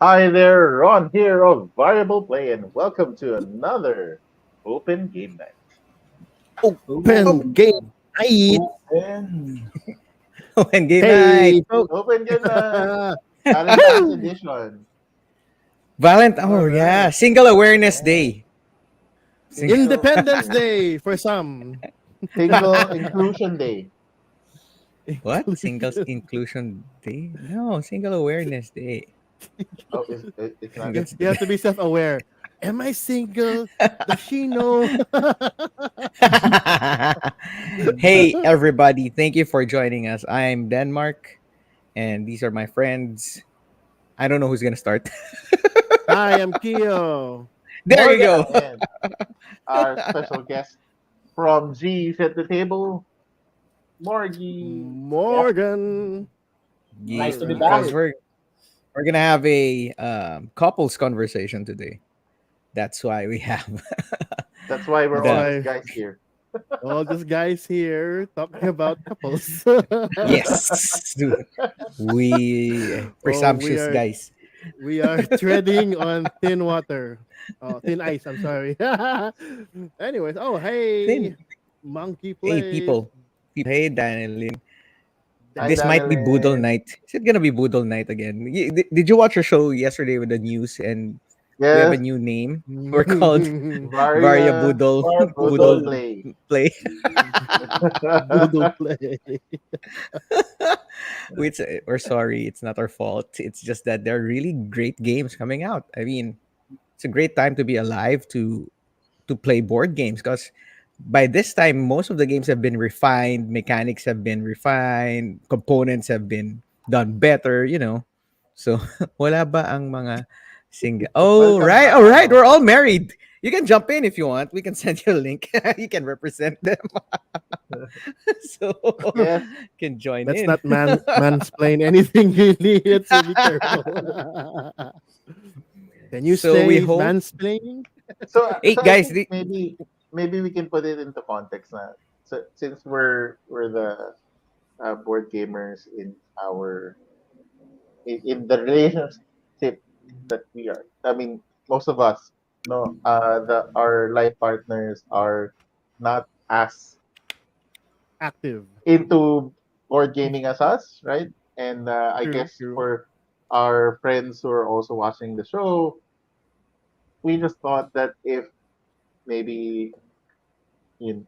Hi there, Ron here of Variable Play, and welcome to another Open Game Night. Open Open game night. Open, Open game night. Hey, folks. Open Game Night, All Valentine's edition. Valentine. Oh yeah, right. Single Awareness Yeah. Day. Single, Independence Day for some. single Inclusion Day. What? Singles Inclusion. Inclusion Day? No, Single Awareness Day. Oh, it's not. That's You have to be self-aware. Am I single? Does she know? Hey everybody, thank you for joining us. I'm Denmark, and these are my friends. I don't know who's gonna start. Hi, I'm Keo. There you go. Morgan and our special guest from G's at the table, Morgie. Yep, Morgan. All nice Yes, to be back. because right. we're gonna have a couples conversation today. That's why we have That's why we're That's all the just why guys here. all these guys here talking about couples. yes, dude. We Oh, we presumptuous are guys. we are treading on thin water. Oh, thin ice. I'm sorry. Anyways, oh hey, Then, monkey hey place. people, hey Daniel. Hi, This Daniel. might be Boodle Danilin. night. Is it gonna be Boodle night again? Did you watch your show yesterday with the news? And we have a Yes, new name. We're called Varia Varia Boodle Boodle Boodle Boodle, Play. Play. boodle play. Which we're sorry, it's not our fault. It's just that there are really great games coming out. I mean, it's a great time to be alive to play board games because by this time most of the games have been refined, mechanics have been refined, components have been done better, So wala ba ang mga single. Oh, Welcome right. back, All right. ano. We're all married. You can jump in if you want. We can send you a link. You can represent them. So Yes, can join Let's in. not mansplain anything really. Let's be careful. Can you So we say hope. mansplaining? Hey so I guys, think maybe we can put it into context na. So since we're the board gamers in our in the relationship that we are. I mean, most of us, no, the our life partners are not as Active. into board gaming as us, right? And I True, guess true. for our friends who are also watching the show, we just thought that if maybe you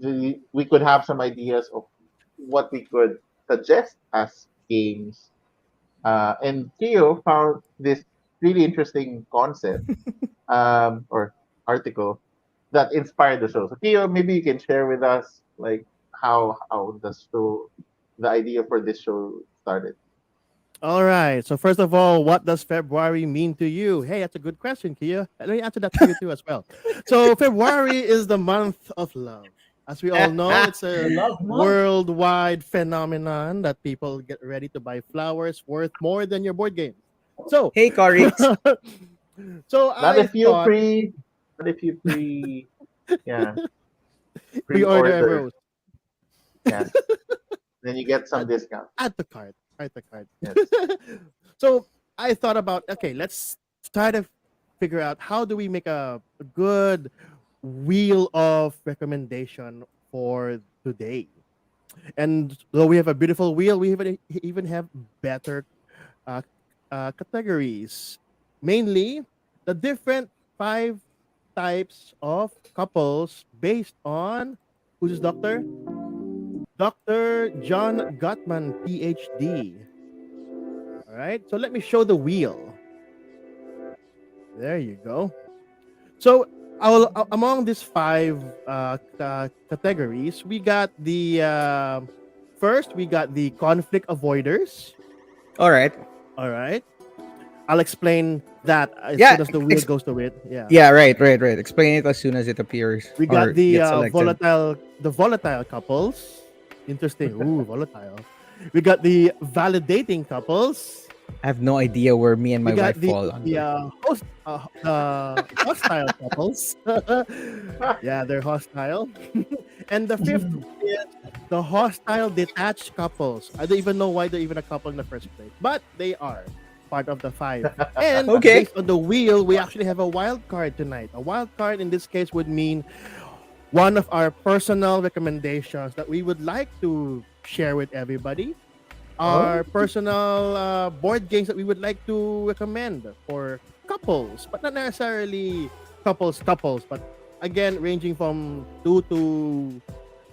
know, we could have some ideas of what we could suggest as games. And Theo found this really interesting concept or article that inspired the show. So Theo, maybe you can share with us like how the idea for this show started. All right. So first of all, what does February mean to you? Hey, that's a good question, Kia. Let me answer that for you too as well. So February is the month of love. As we all know, it's The a love month. worldwide phenomenon that people get ready to buy flowers worth more than your board games. So, Hey, Corix. so Not I if you thought not if you yeah, pre-order pre-order. Evros. Yeah, then you get some Add, discount. add the card. Add the card. Yes. So I thought about okay, let's try to figure out how do we make a good wheel of recommendation for today. And though we have a beautiful wheel, we even have better uh, categories. Mainly, the different five types of couples based on who's this doctor? Dr. John Gottman, PhD. All right, so let me show the wheel. There you go. So, among these five categories, we got the first, we got the conflict avoiders. All right. All right, I'll explain that as Yeah. soon as the wheel goes to it. Yeah, Yeah. Right. Right. Right. Explain it as soon as it appears we got or the gets selected. volatile couples. Interesting. Ooh, volatile. We got the validating couples. I have no idea where me and We my got wife fall under. hostile couples. Yeah, they're hostile. And the fifth is the hostile detached couples. I don't even know why they're even a couple in the first place, but they are part of the five. And Okay. based on the wheel, we actually have a wild card tonight. A wild card in this case would mean one of our personal recommendations that we would like to share with everybody, our personal board games that we would like to recommend for couples, but not necessarily couples, but again, ranging from two to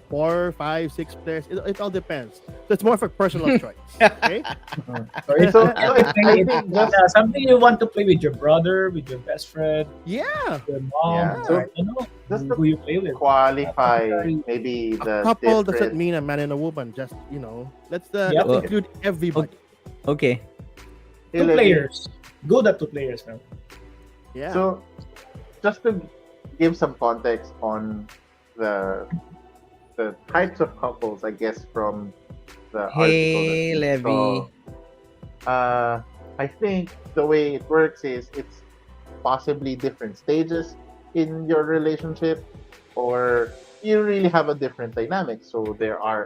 four, five, 6 players. It all depends. So it's more of a personal choice. Okay. So it's So I think just something you want to play with your brother, with your best friend, Yeah. your mom, Yeah. or you know, just who you play with. qualify maybe A the couple doesn't different. mean a man and a woman. Just let's Yep. let's include everybody. Okay. Two players. Good at two players, man. Yeah. So just to give some context on the the types of couples, I guess from the article that Hey, we Levy. saw, I think the way it works is it's possibly different stages in your relationship, or you really have a different dynamic. So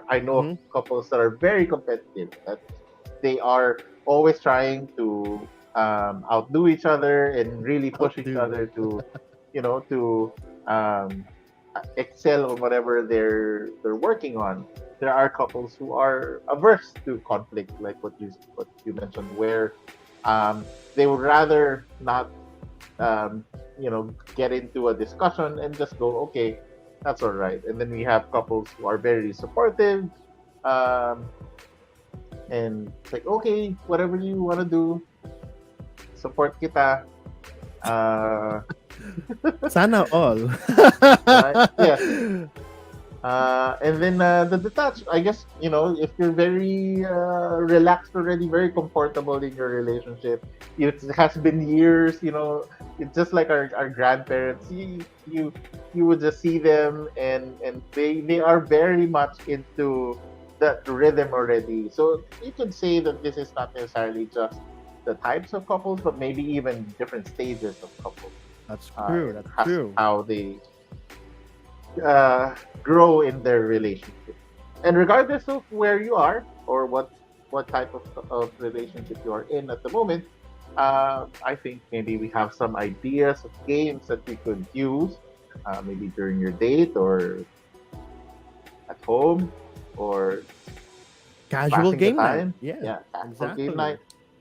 I know of couples that are very competitive, that they are always trying to outdo each other and really push each Outdo. other to, to um, excel on whatever they're working on. There are couples who are averse to conflict, like what you mentioned, where they would rather not get into a discussion and just go, okay, that's all right. And then we have couples who are very supportive, um, and it's like, okay, whatever you want to do, support kita. Sana all. Yeah. And then the detached, I guess, if you're very relaxed already, very comfortable in your relationship, it has been years, it's just like our grandparents. You would just see them, and they are very much into that rhythm already. So you could say that this is not necessarily just the types of couples, but maybe even different stages of couples. That's true. It That's has true. how they grow in their relationship. And regardless of where you are or what type of relationship you are in at the moment, I think maybe we have some ideas of games that we could use, maybe during your date or at home or Casual passing the game night. time. Yeah. Casual Exactly. game night.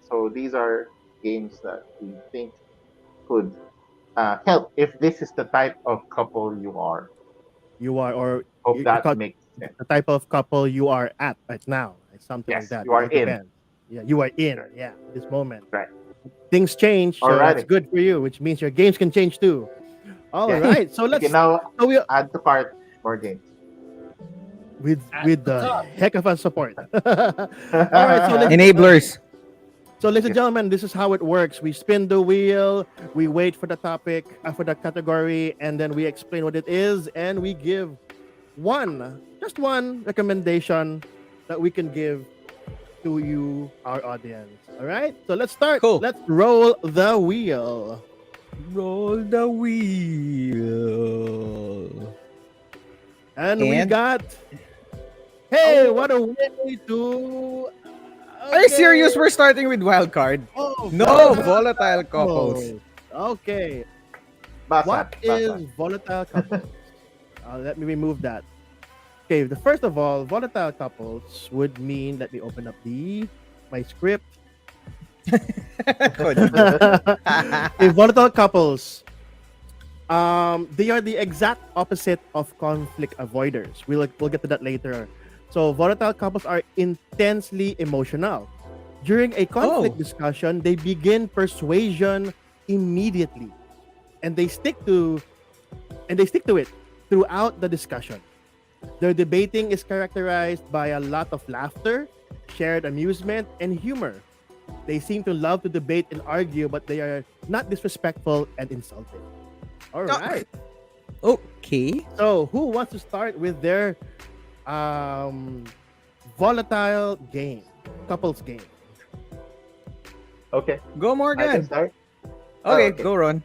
So these are games that we think could help if this is the type of couple you are. You are, or Hope you that call makes sense. the type of couple you are at right now. It's something like Yes, that. you are It in. depends. Yeah, you are in. Right. Yeah, this moment. Right. Things change, so that's Alrighty. good for you, which means your games can change too. All Yes. right, so You can let's. now So we add to cart more games. with At with the the top. heck of a support. All right, so let's Enablers. So, ladies and Yes. gentlemen, this is how it works. We spin the wheel, we wait for the topic, for the category, and then we explain what it is, and we give just one recommendation that we can give to you, our audience. All right. So let's start. Cool. Let's roll the wheel. Roll the wheel. And we And got. Hey, what a way to. are you serious? We're starting with wild card. Oh, No, volatile couples. Okay. Basa. What is volatile couples? Let me remove that. Okay, first of all, volatile couples would mean, let me open up my script. Okay, volatile couples. They are the exact opposite of conflict avoiders. We'll get to that later. So volatile couples are intensely emotional. During a conflict discussion, they begin persuasion immediately, and they stick to it throughout the discussion. Their debating is characterized by a lot of laughter, shared amusement, and humor. They seem to love to debate and argue, but they are not disrespectful and insulting. All right. Okay. So, who wants to start with their volatile game, couples game? Okay. Go I can Morgan. start. Okay, okay. go Ron.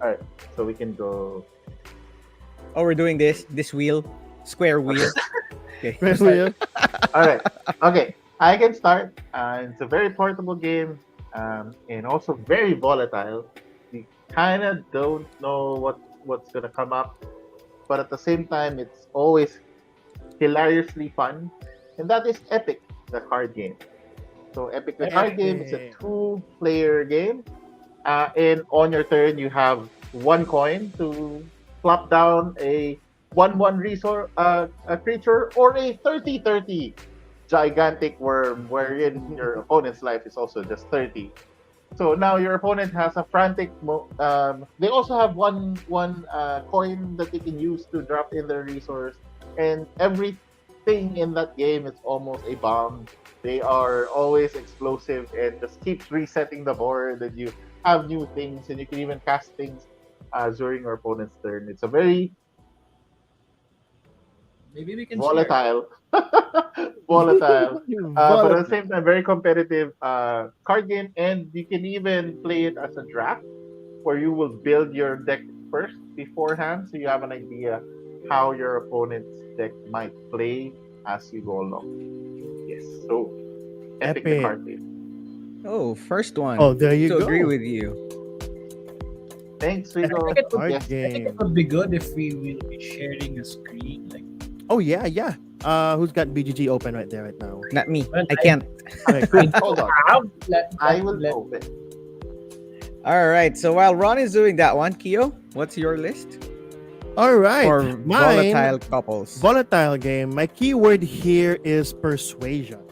All right. So we can go. Oh, we're doing this wheel, square wheel. Okay. All right. Okay. I can start. It's a very portable game, and also very volatile. You kind of don't know what's gonna come up, but at the same time, it's always hilariously fun, and that is Epic, the card game. So Epic, the card game, is a Epic. 2-player game, and on your turn, you have one coin to plop down a 1/1 resource, a creature, or a 30/30 gigantic worm, wherein your opponent's life is also just 30. So now your opponent has a frantic. They also have one coin that they can use to drop in their resource, and everything in that game is almost a bomb. They are always explosive and just keeps resetting the board. And you have new things, and you can even cast things during your opponent's turn. It's a very Maybe we can share. volatile, volatile, but at the Volatile. same time very competitive card game, and you can even play it as a draft where you will build your deck first beforehand, so you have an idea how your opponent's deck might play as you go along. Yes, so Epic the Epic. card game. Oh, first one. Oh, there you to go. agree with you. Thanks, I Rigo. think it would, Card Yes. I think game. it would be good if we will be sharing a screen. Like, Oh yeah. Who's got BGG open right there right now? Not me. Well, I can't. Okay, cool. Hold on, I will open. All right. So while Ron is doing that one, Kyo, what's your list All right. for Mine, volatile couples? volatile game. My keyword here is persuasion.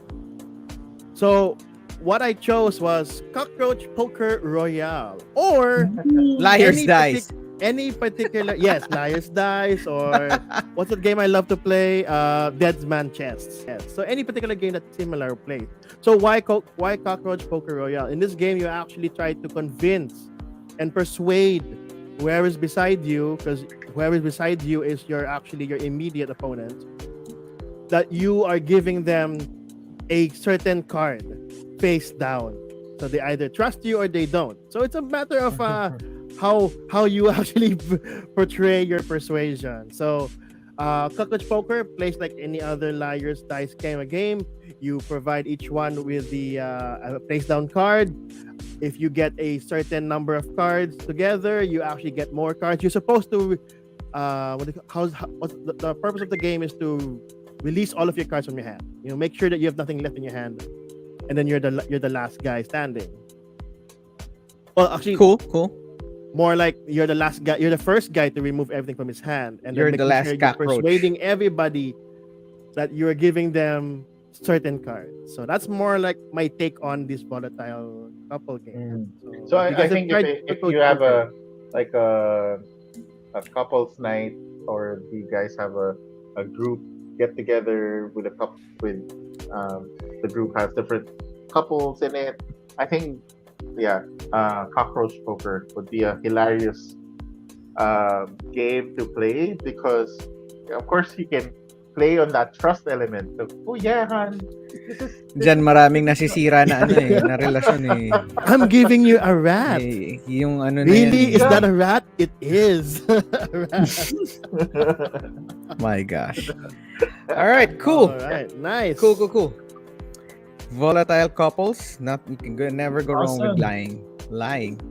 So what I chose was Cockroach Poker Royale, or Liar's any dice. any particular, yes, Liar's Dice, or what's the game I love to play? Dead Man Chess. Yes. So any particular game that's similar play. So why Cockroach Poker Royale? In this game, you actually try to convince and persuade whoever is beside you, because whoever is beside you is your immediate opponent, that you are giving them a certain card face down. So they either trust you or they don't. So it's a matter of how you actually portray your persuasion. So Cockroach Poker plays like any other Liar's Dice game. You provide each one with the face down card. If you get a certain number of cards together, you actually get more cards. You're supposed to the purpose of the game is to release all of your cards from your hand. Make sure that you have nothing left in your hand, and then you're the last guy standing. Well, actually, Cool. more like you're the last guy. You're the first guy to remove everything from his hand, and You're then the making last sure you're cockroach. persuading everybody that you're giving them certain cards. So that's more like my take on this volatile couple game. So you I guys have think tried if Cockroach you have Poker. a couples night, or you guys have a group get together with a couple with the group has different couples in it, I think, yeah, Cockroach Poker would be a hilarious game to play because, of course, you can play on that trust element. So, oh yeah, Han, this Diyan is maraming nasisira na ano eh, na relasyon eh. I'm giving you a rat. Yung ano na yan Really? eh. Is that a rat? It is. A rat. My gosh. All right, cool. All right, nice. Cool. Volatile couples, you can never go wrong with Awesome. Lying.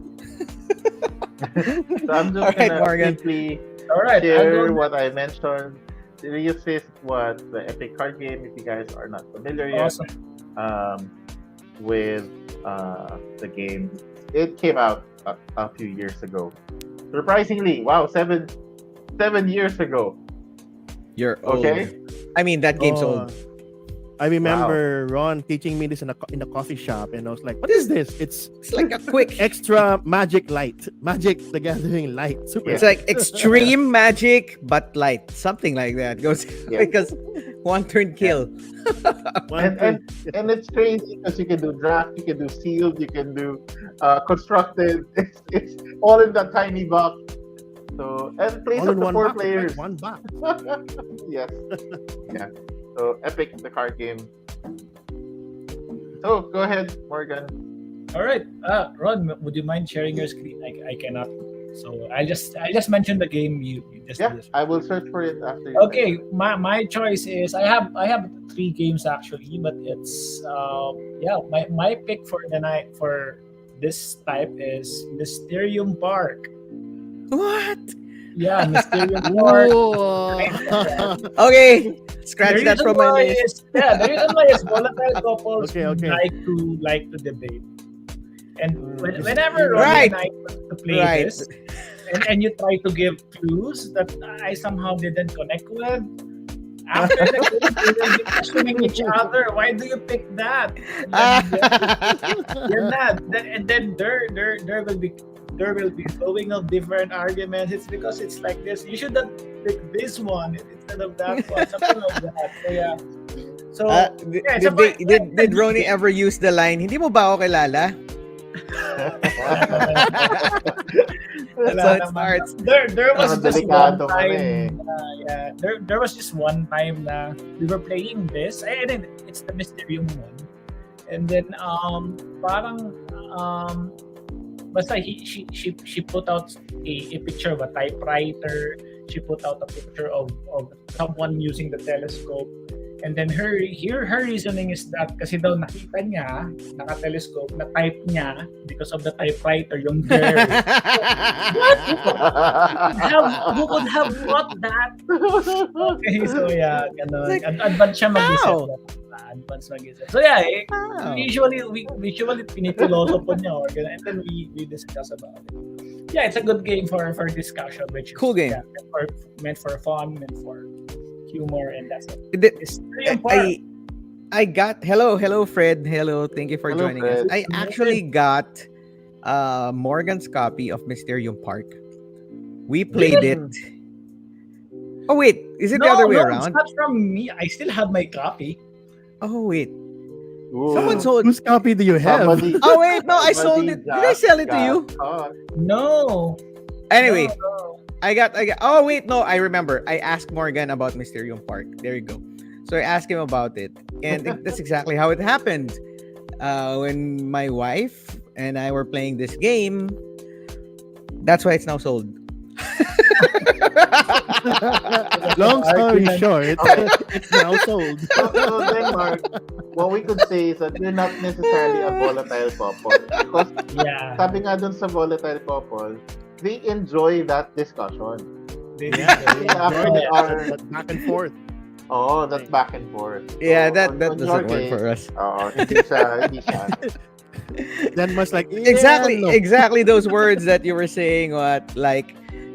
So I'm just All right, gonna Morgan. quickly All right, I'll share go what I mentioned. This is what the Epic card game, if you guys are not familiar yet, Awesome. with the game. It came out a few years ago. Surprisingly, wow, seven years ago. You're old. Okay. I mean, that game's Oh, old. I remember Ron teaching me this in a coffee shop, and I was like, "What is this? It's It's like a quick. extra magic light, Magic the Gathering light, super." Yeah. It's like extreme magic, but light, something like that. Goes Yeah. because one turn kill. One And it's crazy because you can do draft, you can do sealed, you can do constructed. It's all in that tiny box. So and plays all up in to one 4 box. players. One box. Yes. Yeah. So Epic the card game. So go ahead, Morgan. All right, Ron, would you mind sharing your screen? I cannot. So I just mentioned the game. You just Yeah, do this. I will search for it after you. Okay, my choice is I have 3 games actually, but it's my pick for the night for this type is Mysterium Park. What? Yeah, Mysterium Park. Whoa. Okay, scratch that from my list. The reason why is volatile couples Okay. like to debate. And Mm. whenever Right. Ronnie and I to play Right. this, and you try to give clues that I somehow didn't connect with, after the game, we will be questioning each other. Why do you pick that? You're not. And then there will be flowing of different arguments. It's because it's like this. You should have picked this one instead of that one. Something like that. So yeah. So yeah, it's Did Ronnie ever use the line, hindi mo ba ako kilala? That's how it starts. There was just one Delikado kami time. There was just one time na we were playing this. And then it's the Mysterium one. And then parang basta she put out a picture of a typewriter. She put out a picture of someone using the telescope. And then her reasoning is that kasi daw nakita niya, naka-telescope, na-type niya because of the typewriter, yung girl. Who could have thought that? Okay, so yeah, ganun. It's like, Advance siya mag-isip. Advance mag-isip. So yeah, Wow. usually pinipiloso po niya or ganun. And then we discuss about it. Yeah, it's a good game for discussion, which is Cool game. Yeah, meant for fun, meant for humor, and that's it. Did- It's very important. I got hello Fred, hello, thank you for Hello, joining us. Fred. I actually got Morgan's copy of Mysterium Park. We played it. Oh wait, is it the other way It's around? not from me. I still have my copy. Oh wait, Ooh. someone sold. Whose copy do you have? Somebody- Oh wait, no, I sold somebody it. Did I sell it to got you? caught. No. Anyway, No. I got. Oh wait, no, I remember. I asked Morgan about Mysterium Park. There you go. So I asked him about it, and that's exactly how it happened. When my wife and I were playing this game, that's why it's now sold. Long story Argument. short, Okay. it's now sold. So then, Mark, what we could say is that you're not necessarily a volatile couple. Because Yeah. sabi nga dun sa volatile couple, they enjoy that discussion. Yeah, After they are, that back and forth. oh, that back and forth. Yeah, So, that on doesn't your work case, for us. hindi siya. Then much like Exactly, no. exactly those words that you were saying. What like?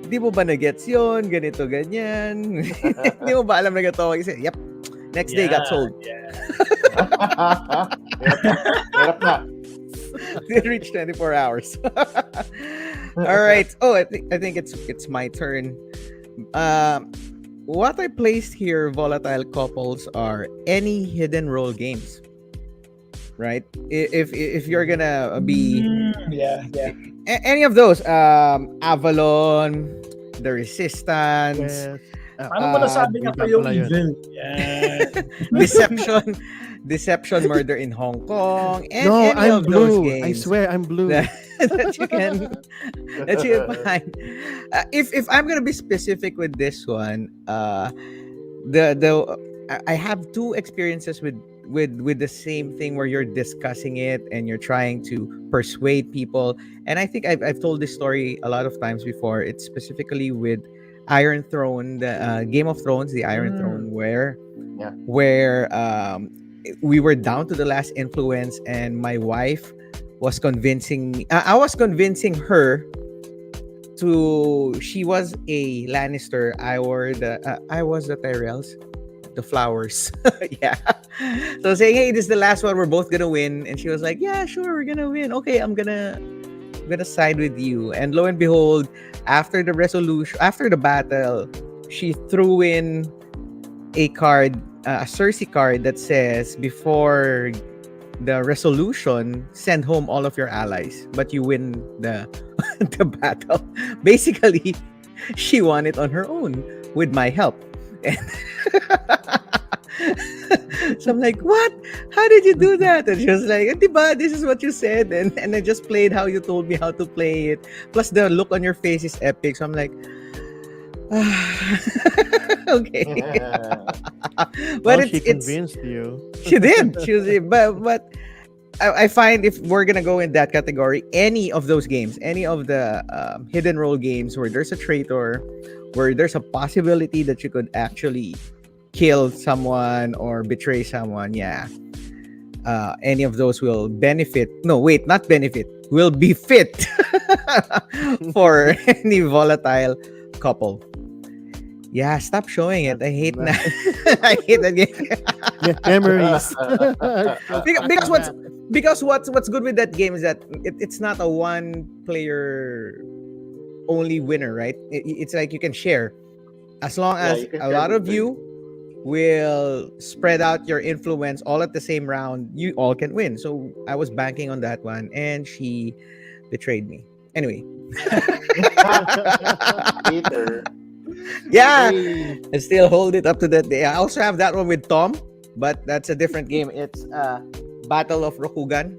Di mo ba na-gets yun? Ganito, ganyan. Di mo ba alam na gato? Kasi, yep. Next day, got sold. Yeah. Hirap na. They reached 24 hours. All right. Oh, I think it's my turn. What I placed here, volatile couples, are any hidden role games. right? If you're gonna be Yeah, yeah. any of those, Avalon, the Resistance, Yes. Paano mo nasabing ako Bigla yung pala yun. evil? Yan. Deception, Deception, Murder in Hong Kong, and No, any I'm of those blue. I games swear, I'm blue. that, that you can that you can find. If I'm gonna be specific with this one, the I have two experiences with the same thing where you're discussing it and you're trying to persuade people. And I think I've told this story a lot of times before. It's specifically with Iron Throne, the Game of Thrones, the Iron Throne, Yeah. where we were down to the last influence, and my wife was convincing me. I was convincing her to. She was a Lannister. I was the Tyrells, the flowers. Yeah. So saying, hey, this is the last one. We're both gonna win, and she was like, yeah, sure, we're gonna win. Okay, I'm gonna side with you. And lo and behold, after the resolution, after the battle, she threw in a card, a Cersei card that says, before the resolution, send home all of your allies, but you win the the battle. Basically, she won it on her own with my help. So I'm like, what? How did you do that? And she was like, diba, this is what you said. And I just played how you told me how to play it. Plus, the look on your face is epic. So I'm like, okay. But Oh, she it's convinced you. she did. She was, but I find if we're gonna go in that category, any of those games, any of the hidden role games where there's a traitor, where there's a possibility that you could actually kill someone or betray someone, yeah, any of those will benefit. No, wait, not benefit. Will be fit for any volatile couple. Yeah, stop showing it. I hate That's that. I hate that game. Memories. Because what's good with that game is that it's not a one player only winner, right? It's like you can share, as long Yeah, as you can a share lot of between. you will spread out your influence all at the same round, you all can win. So I was banking on that one, and she betrayed me. Anyway, Peter. yeah, Hey. I still hold it up to that day. I also have that one with Tom, but that's a different game. It's Battle of Rokugan.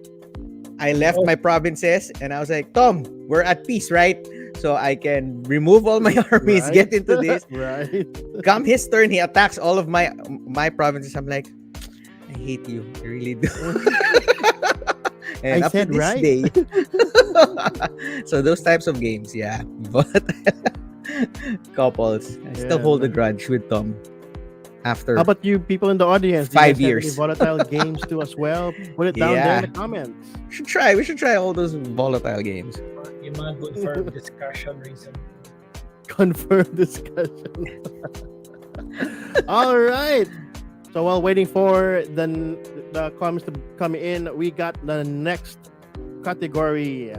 I left my provinces and I was like, Tom, we're at peace, right? So I can remove all my armies, Right? get into this. Right. Come his turn, he attacks all of my provinces. I'm like, I hate you. I really do. And I up said to this right. day. So those types of games, yeah. But couples. I still Yeah, hold a man. grudge with Tom after How about you people in the audience? Do you 5 guys have any years. volatile games too as well? Put it down there Yeah. in the comments. We should try all those volatile games. Yung mga good for discussion reason. Confirm discussion. All right. So while waiting for the comments to come in, we got the next category.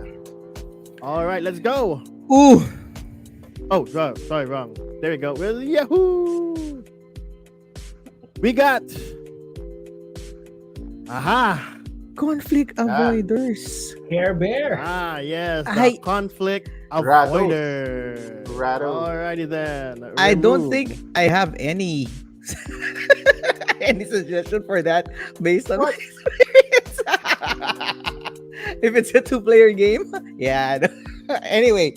All right, let's go. Ooh, Oh, sorry, wrong. There we go. Well, Yahoo! We got. Aha! conflict avoiders. Care Bear. Ah, yes. The I- conflict Rados. avoider. Rados. Alrighty then. I don't Remove. think I have any any suggestion for that based on my experience. If it's a two-player game, yeah. Anyway,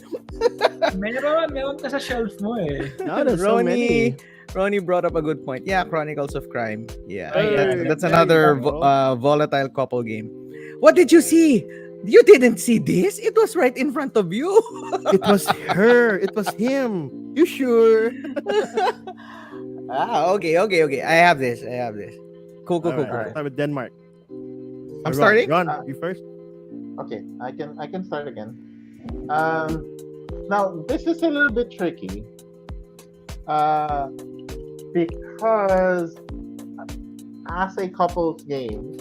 Meron ka sa shelf mo eh. No, there's so many. Ronnie brought up a good point. Yeah, Chronicles of Crime. Yeah, Hey, that's there another you go. volatile couple game. What did you see? You didn't see this? It was right in front of you. It was her. It was him. You sure? Okay. I have this. Cool. All right, Alright. start with Denmark. I'm starting? Ron, you first. Okay, I can start again. Now this is a little bit tricky. Because as a couples game,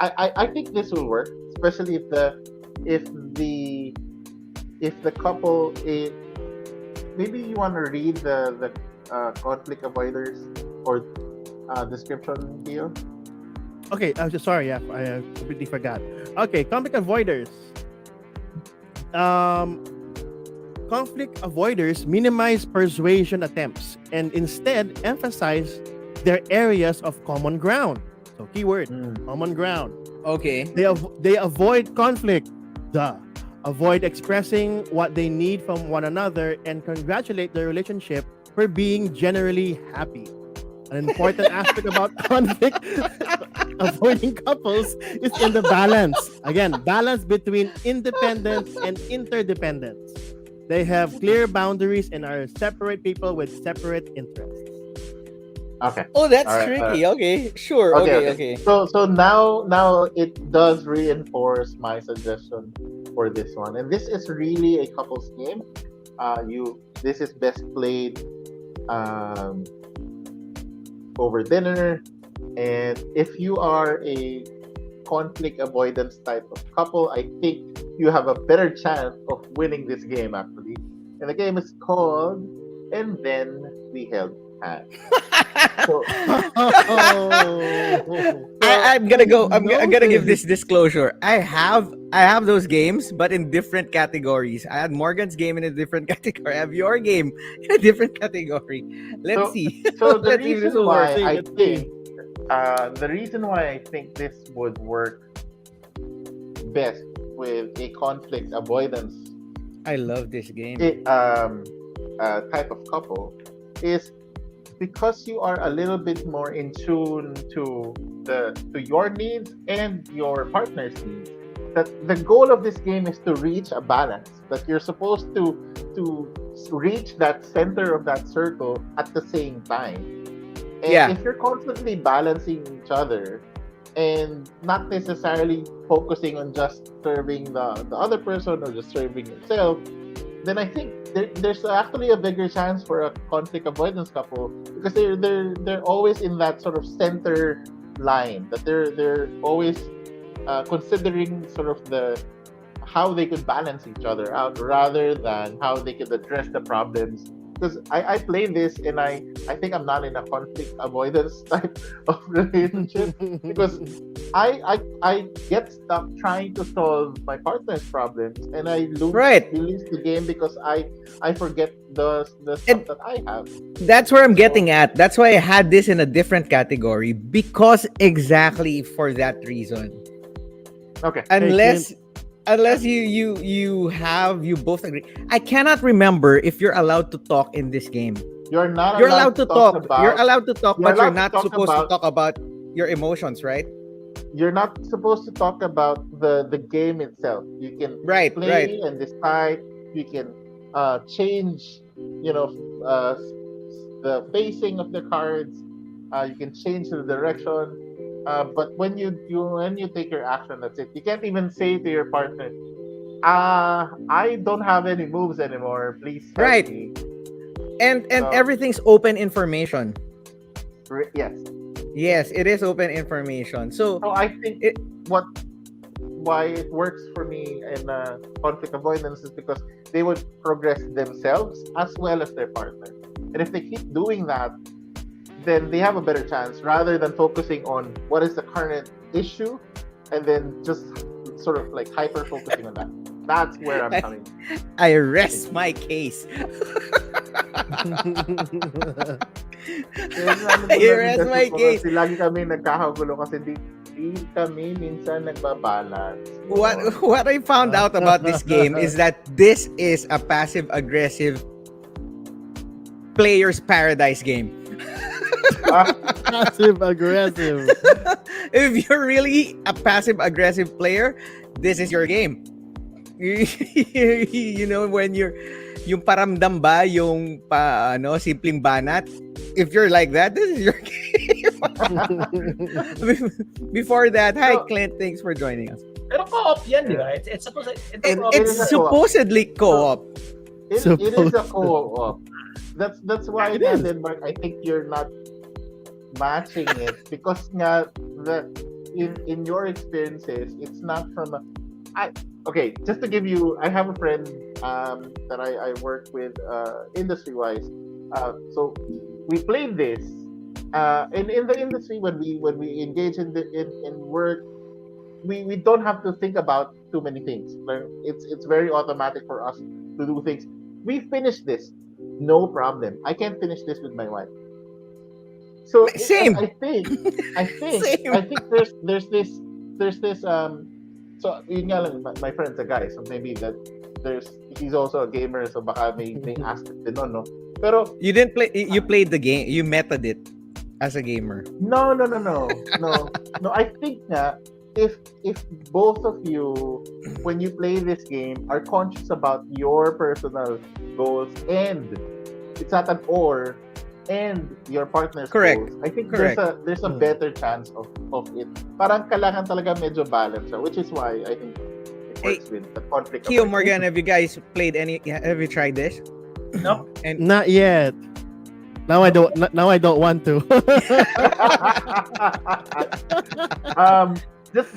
I think this will work, especially if the couple maybe you want to read the conflict avoiders or description, Theo? Okay, I'm just sorry. Yeah, I completely forgot. Okay, conflict avoiders. Um, conflict avoiders minimize persuasion attempts and instead emphasize their areas of common ground. So, keyword Mm. common ground. Okay. They avoid conflict. Duh. Avoid expressing what they need from one another and congratulate their relationship for being generally happy. An important aspect about conflict avoiding couples is in the balance. Again, balance between independence and interdependence. They have clear boundaries and are separate people with separate interests. Okay. Oh, that's All right. tricky. Okay, sure. Okay, Okay, okay. okay. So now it does reinforce my suggestion for this one, and this is really a couples game. This is best played um, over dinner, and if you are a conflict avoidance type of couple, I think you have a better chance of winning this game actually. And the game is called "And Then We Held Hands." So, Oh. I'm gonna go. know I'm gonna give this. this disclosure. I have those games, but in different categories. I had Morgan's game in a different category. I have your game in a different category. Let's so, see. so the Let's see if this reason will work. why See, I let's think see. this would work best with a conflict avoidance I love this game. type of couple is because you are a little bit more in tune to your needs and your partner's needs. That the goal of this game is to reach a balance. That you're supposed to reach that center of that circle at the same time. And Yeah. if you're constantly balancing each other and not necessarily focusing on just serving the other person or just serving yourself, then I think there's actually a bigger chance for a conflict avoidance couple because they're always in that sort of center line that they're always considering sort of the how they could balance each other out rather than how they could address the problems. Because I play this and I think I'm not in a conflict avoidance type of relationship because I get stuck trying to solve my partner's problems and I Right. lose the game because I forget the stuff And- that I have. That's where I'm So- getting at. That's why I had this in a different category because exactly for that reason. Okay. Unless you both agree. I cannot remember if you're allowed to talk in this game. You're not You're allowed to talk. about You're allowed to talk, you're but you're allowed to not talk supposed to about- talk about your emotions, right? you're not supposed to talk about the game itself. You can Right, play right. and decide. You can change, the facing of the cards. You can change the direction. But when you take your action, that's it. You can't even say to your partner, I don't have any moves anymore. Please help Right. me." And So- everything's open information. Yes. Yes, it is open information. So So I think It- why it works for me in conflict avoidance is because they would progress themselves as well as their partner. And if they keep doing that, then they have a better chance rather than focusing on what is the current issue and then just sort of like hyper focusing on that. That's where I'm coming. I rest my case. Here is my case. Kasi lagi kami nagkakagulo kasi di kami minsan nagbabalance. What I found out about this game is that this is a passive aggressive player's paradise game. Passive aggressive. If you're really a passive aggressive player, this is your game. You know, when you're yung paramdam ba yung simpleng banat, if you're like that, this is your game. Before that, hi So- Clint, thanks for joining us. Pero co-op yan, di ba? It's supposed It- co-op. it it's is a co-op. supposedly co-op. It is a co-op. That's why It is. Denmark, I think you're not matching it because nga in your experiences, it's not from okay, just to give you, I have a friend that I work with industry wise. So we played this in the industry, when we engage in work, we don't have to think about too many things. Like, it's very automatic for us to do things. We finish this, no problem. I can finish this with my wife. So Same. I Same. think there's this so yun nga lang, my friend's a guy, so maybe that he's also a gamer, so baka may aspect din nun, no? Pero You didn't play. You played the game. You meted it as a gamer. no. I think nga, if both of you, when you play this game, are conscious about your personal goals, and it's not an or, and your partner's Correct. goals, I think Correct. there's a better chance of it. Parang kailangan talaga medyo balance siya, which is why I think it works with the conflict. Keo avoidance. Morgan, have you guys played any? Have you tried this? Nope. And Not yet. Now I don't. Now I don't want to. Just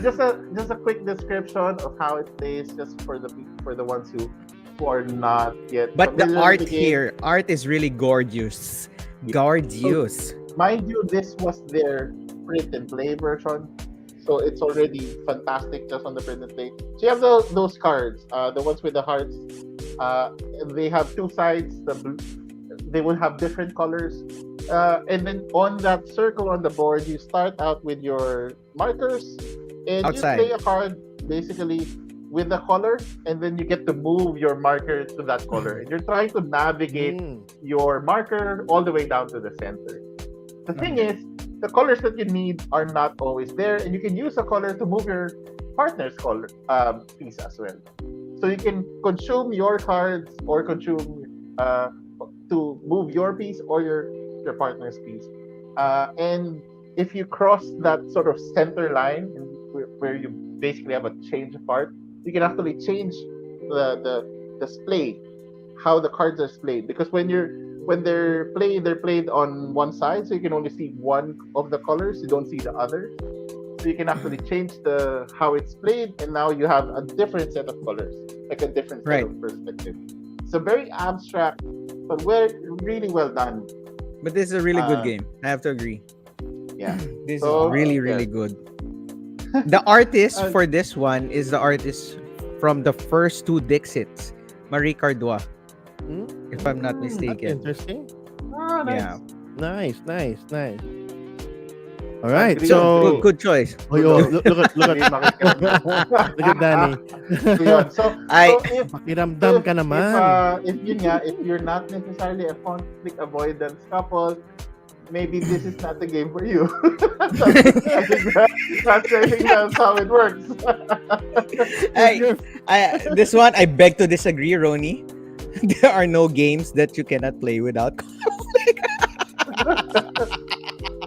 a quick description of how it plays, just for the ones who are not yet. but the familiar art with the game. here, art is really gorgeous. Gorgeous. Mind you, this was their print and play version, so it's already fantastic just on the print and play. So you have those cards, the ones with the hearts. They have two sides. They will have different colors, and then on that circle on the board, you start out with your markers, and Outside. you play a card basically with the color, and then you get to move your marker to that color, and you're trying to navigate Mm. your marker all the way down to the center. The thing is, the colors that you need are not always there, and you can use a color to move your partner's color piece as well. So you can consume your cards, or consume to move your piece or your partner's piece. And if you cross that sort of center line, where you basically have a change of art, you can actually change the display, how the cards are displayed. Because when they're played on one side, so you can only see one of the colors, you don't see the other. So you can actually change how it's played, and now you have a different set of colors, like a different set Right. of perspective. So very abstract, but really well done. But this is a really good Uh, game. I have to agree. Yeah. This So, is really, yeah. really good. The artist Uh, for this one is the artist from the first two Dixits, Marie Cardois, Mm. if I'm not That's mistaken. interesting. Nice. Yeah, Nice. All right. Agree on So good choice. oh, yo, look Hindi at makikita. look at Danny. So, yun. So if Pakiramdam ka naman. if yun nga, if you're not necessarily a conflict avoidance couple, maybe this is not the game for you. I think that's how it works. This one, I beg to disagree, Roni. There are no games that you cannot play without.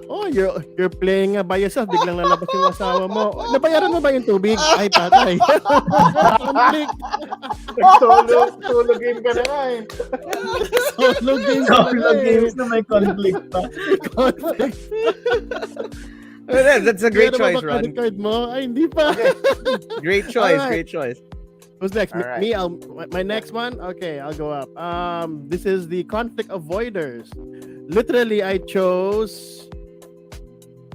Oh, you're playing nga by yourself. Biglang lalabas yung asawa mo. Nabayaran mo ba yung tubig? Ay, patay. Conflict. Solo game ka na nga eh. Solo game ka Solo na eh. games na may conflict pa. Conflict. That's a great Meron choice, ba ba credit Ron. card mo? Ay, hindi pa. Great choice, Alright. great choice. Who's next? All right. Me. My next one. Okay, I'll go up. This is the conflict avoiders. Literally, I chose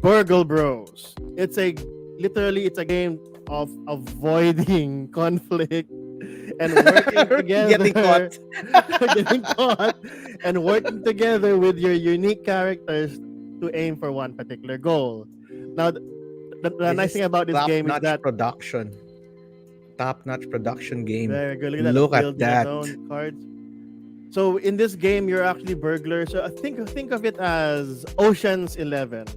Burgle Bros. It's a game of avoiding conflict and working together. Getting caught. Getting caught and working together with your unique characters to aim for one particular goal. Now, the nice thing about this game is top-notch that production. Top-notch production game. very good. Look at that. Look at Build that. your own cards. So in this game, you're actually burglars. So I think of it as Ocean's 11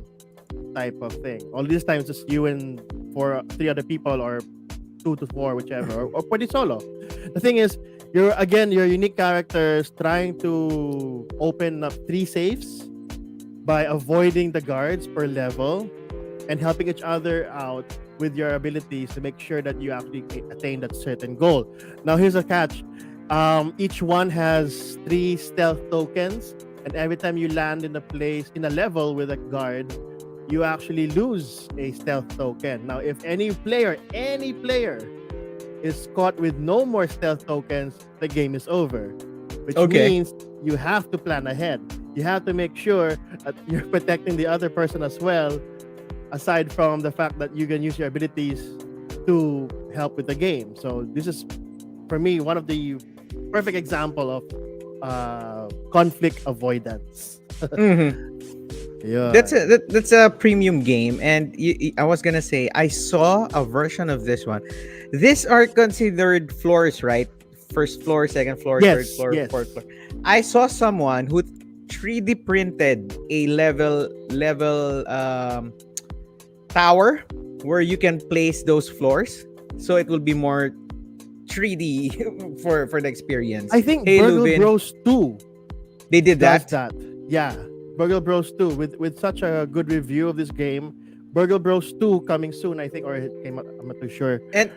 type of thing. All these times, just you and three other people, or 2 to 4, whichever, or pwede solo. The thing is, you're unique characters trying to open up 3 safes by avoiding the guards per level and helping each other out with your abilities to make sure that you actually attain that certain goal. Now, here's a catch. Each one has 3 stealth tokens, and every time you land in a level with a guard, you actually lose a stealth token. Now, if any player is caught with no more stealth tokens, the game is over. Which Okay. means you have to plan ahead. you have to make sure that you're protecting the other person as well. Aside from the fact that you can use your abilities to help with the game, so this is for me one of the perfect example of conflict avoidance. Mhm. Yeah. That's a premium game, and I was gonna say I saw a version of this one. These are considered floors, right? First floor, second floor, third Yes, floor, yes. fourth floor. I saw someone who 3D printed a level tower where you can place those floors, so it will be more 3D for the experience. I think Hey, Burgle Lubin, Bros 2 they did does that. that. Yeah, Burgle Bros 2 with such a good review of this game. Burgle Bros 2 coming soon, I think, or it came out. I'm not too sure. And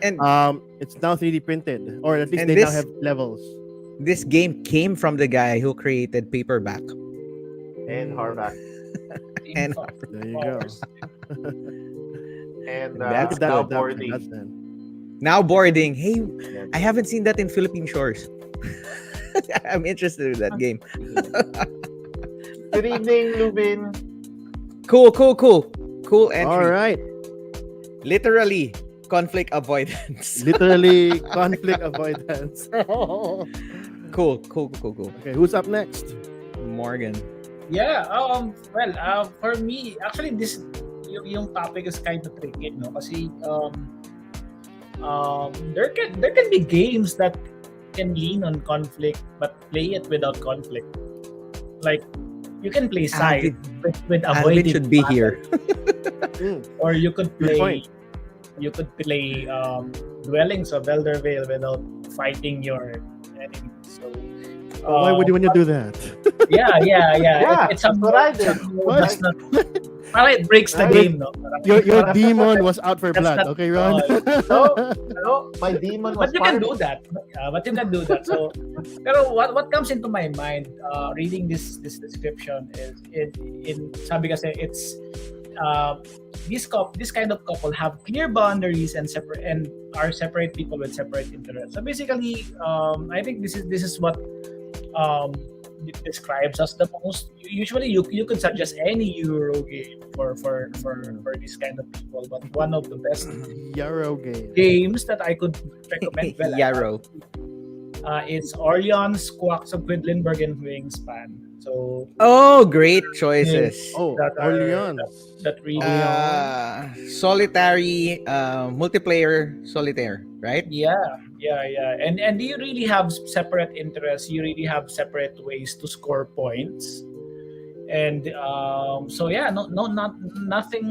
It's now 3D printed, or at least and they now this have levels. this game came from the guy who created Paperback. And Harback. And There you go. And That's Look at that now good. boarding. That's then. now boarding. Hey, Yeah. I haven't seen that in Philippine shores. I'm interested in that game. Good evening, Lubin. Cool entry. All right, Literally conflict avoidance. literally conflict avoidance. Cool. Okay, who's up next? Morgan. Yeah, well, for me, actually, yung topic is kind of tricky, no? Kasi, there can be games that can lean on conflict, but play it without conflict. Like, you can play side with Alvin avoiding should be battle, here. or you could Good play, point. Dwellings of Elder Vale without fighting your enemy. So, Why would you want to do that? Yeah. Yeah, It's that's what I did. That's not. Parang it breaks the Right. game, no? Your demon was out for That's blood. not- Okay, Ron. No, my demon was But you can part do of that. But you can do that. So, pero what comes into my mind reading this description is in sabi kasi it's this kind of couple have clear boundaries and are separate people with separate interests. So basically, I think this is what it describes us the most. Usually, you could suggest any Euro game for this kind of people, but one of the best Yarrow game. games that I could recommend, Yarrow. it's Orion's Quacks of Quedlinburg and Wingspan. So Oh, great choices. Oh, that are- Orleans. that really, Solitary, multiplayer solitaire, right? yeah. And do you really have separate interests? You really have separate ways to score points, and nothing.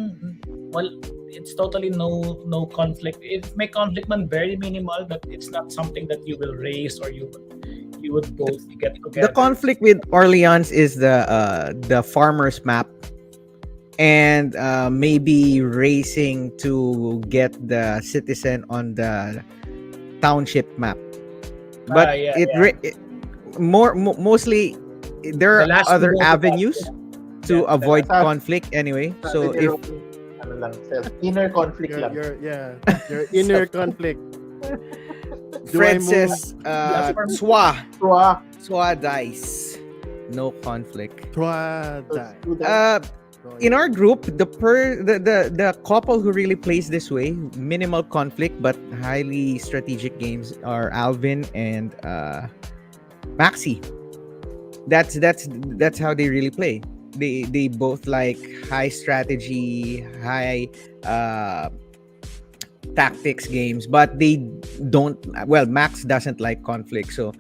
Well, it's totally no conflict. It may conflict man very minimal, but it's not something that you will raise or you would both get together. The conflict with Orleans is the farmer's map, and maybe racing to get the citizen on the township map. But Yeah. mostly there The are last other to go to avenues to Yeah, avoid that's- conflict anyway. So Sabi ni if Ron, ano lang, inner conflict lang. Your inner conflict. Do I Fred move? says That's Swa dice, no conflict. Try Let's that. do that. In our group, the couple who really plays this way, minimal conflict but highly strategic games are Alvin and Maxi. That's how they really play. They both like high strategy, high tactics games, but they don't. Well, Max doesn't like conflict, so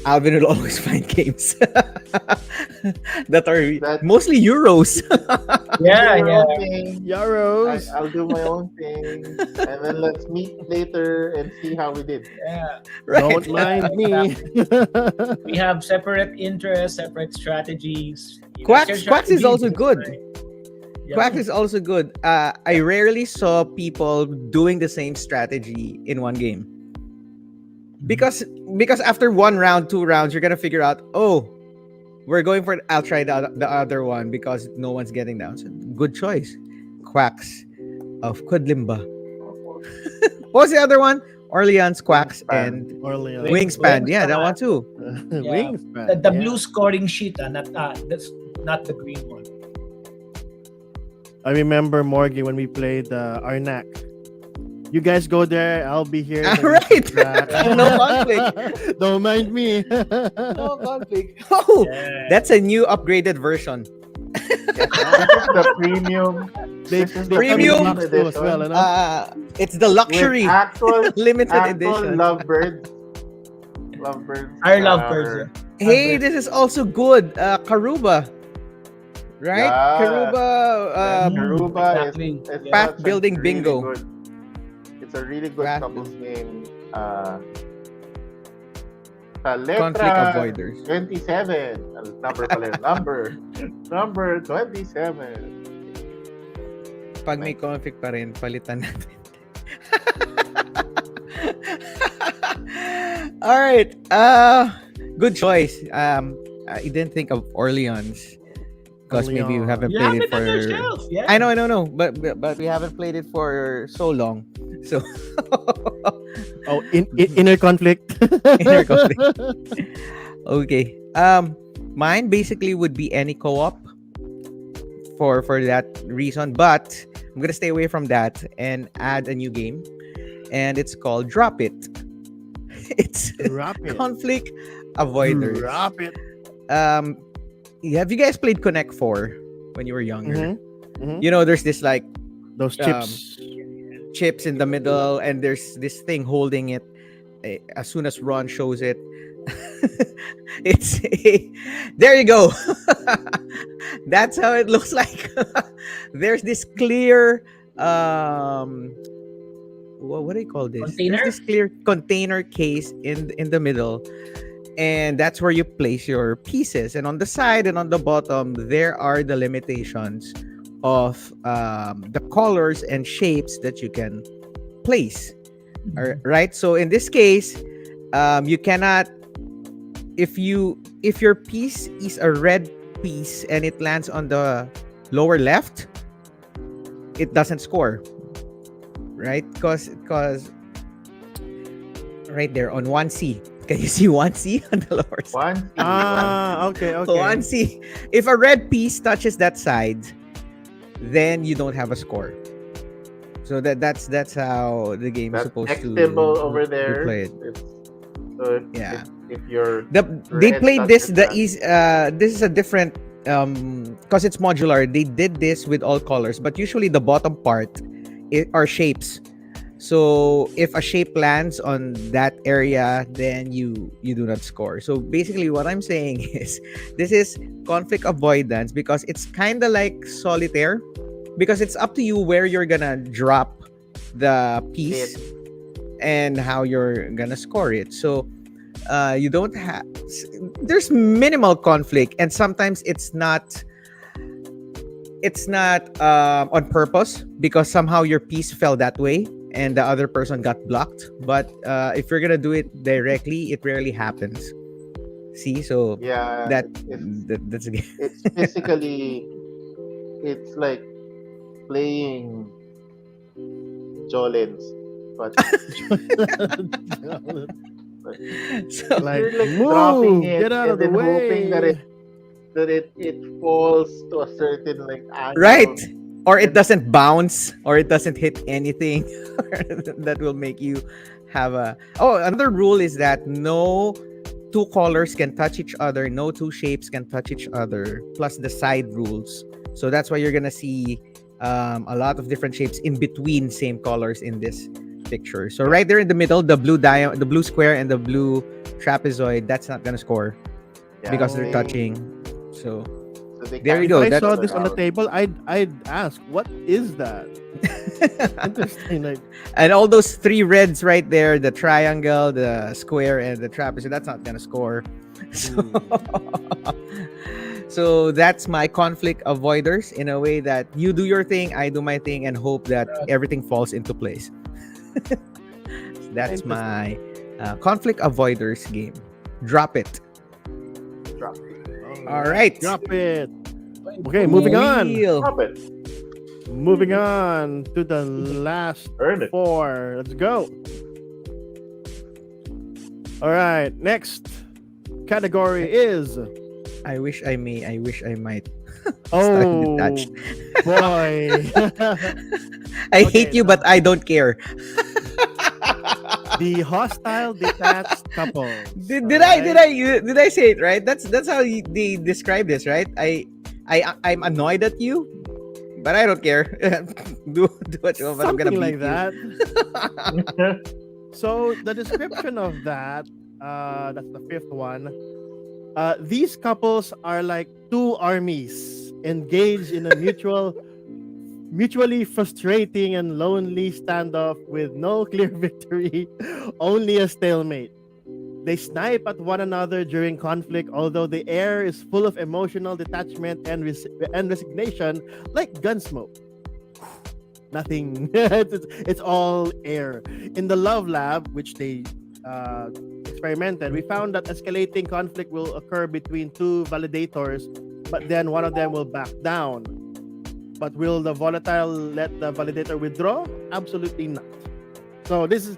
Alvin will always find games that are That- mostly Euros. Yeah, Do my yeah. own thing. Yarrows. I'll do my own thing, and then let's meet later and see how we did. Yeah. Right. Don't mind me. We have separate interests, separate strategies. Quacks is also good. Yeah. Quack is also good. I rarely saw people doing the same strategy in one game. Because after one round, 2 rounds, you're gonna figure out, oh, we're going for I'll try the other one because no one's getting down. So, good choice. Quacks of Kudlimba. What was the other one? Orleans, Quacks, Wingspan. and Orleans. Wingspan. Yeah, that one too. Yeah. Wingspan. The yeah. blue scoring sheet, not that's not the green one. I remember Morgie when we played Arnak. You guys go there. I'll be here. in the All right. track. No conflict. Don't mind me. No conflict. Oh, Yeah. that's a new upgraded version. Yes, this is the premium. They, This is they the come in premium box too as well, you know? It's the luxury with actual limited actual edition. lovebirds. Lovebirds. Our lovebirds. Hey, this is also good. Karuba, right? Yeah. Karuba. Karuba Exactly. is Yeah. Path such a building really bingo. good- it's a really good Path couples game. Conflict Letra avoiders. 27. Number pala yun. Number 27. Pag may conflict pa rin, palitan natin. All right. Good choice. I didn't think of Orleans because maybe you Orleans. haven't You played have it it on your for. shelf. Yeah. I know, but we haven't played it for so long. So Oh, inner conflict. Inner conflict. Okay. Mine basically would be any co-op for that reason, but I'm gonna stay away from that and add a new game, and it's called Drop It. It's Drop it. conflict avoiders. Drop it. Have you guys played Connect 4 when you were younger? Mhm. You know, there's this like Those chips. chips in the middle, and there's this thing holding it. As soon as Ron shows it, there you go. That's how it looks like. There's this clear what do you call this? Container? There's this clear container case in the middle, and that's where you place your pieces. And on the side and on the bottom, there are the limitations of the colors and shapes that you can place. Right? So in this case, you cannot, if your piece is a red piece and it lands on the lower left, it doesn't score. Right? Because right there on 1C. Can you see 1C on the lower side? One. Okay. So 1C. If a red piece touches that side, then you don't have a score. So that's how the game is That supposed X to symbol over to there. play it. So Yeah. if you're They red played this touches this is a different because it's modular. They did this with all colors, but usually the bottom part are shapes. So if a shape lands on that area, then you do not score. So basically what I'm saying is this is conflict avoidance because it's kind of like solitaire, because it's up to you where you're gonna drop the piece and how you're gonna score it. So you don't have, there's minimal conflict, and sometimes it's not on purpose because somehow your piece fell that way and the other person got blocked. But if you're gonna do it directly, it rarely happens. See, so yeah, that's a game. it's physically, it's like playing Jolens, but So Like, you're like move, dropping it get out and of the then hoping that way. it falls to a certain like angle. right, or it doesn't bounce, or it doesn't hit anything that will make you have a. Oh, another rule is that no two colors can touch each other, no two shapes can touch each other, plus the side rules. So that's why you're gonna see a lot of different shapes in between same colors in this picture. So right there in the middle, the the blue square and the blue trapezoid, that's not gonna score Yeah, because they're they- touching. So so they there you can't go, If I that's- saw figure this it on the out. table, I'd ask, what is that? Interesting. Like, and all those three reds right there, the triangle, the square, and the trapezoid, that's not gonna score. So, so that's my conflict avoiders, in a way that you do your thing, I do my thing, and hope that everything falls into place. That's my conflict avoiders game. Drop it. Drop it. All right. drop it. Okay, moving on. Wheel. Drop it. Moving on to the last Earn it. 4. Let's go. All right. Next category is I wish I may. I wish I might. Start oh detached. boy. I hate Okay, you, but I don't care. the hostile detached couples. Did I say it right? That's how they describe this, right? I'm annoyed at you, but I don't care. Do what you want, but I'm gonna Something beat like that. So the description of that, that's the fifth one. These couples are like two armies engaged in a mutually frustrating and lonely standoff with no clear victory, only a stalemate. They snipe at one another during conflict, although the air is full of emotional detachment and resignation, like gunsmoke. Nothing. It's all air. In the Love Lab, which they uh, experimented, we found that escalating conflict will occur between two validators, but then one of them will back down. But will the volatile let the validator withdraw? Absolutely not. So this is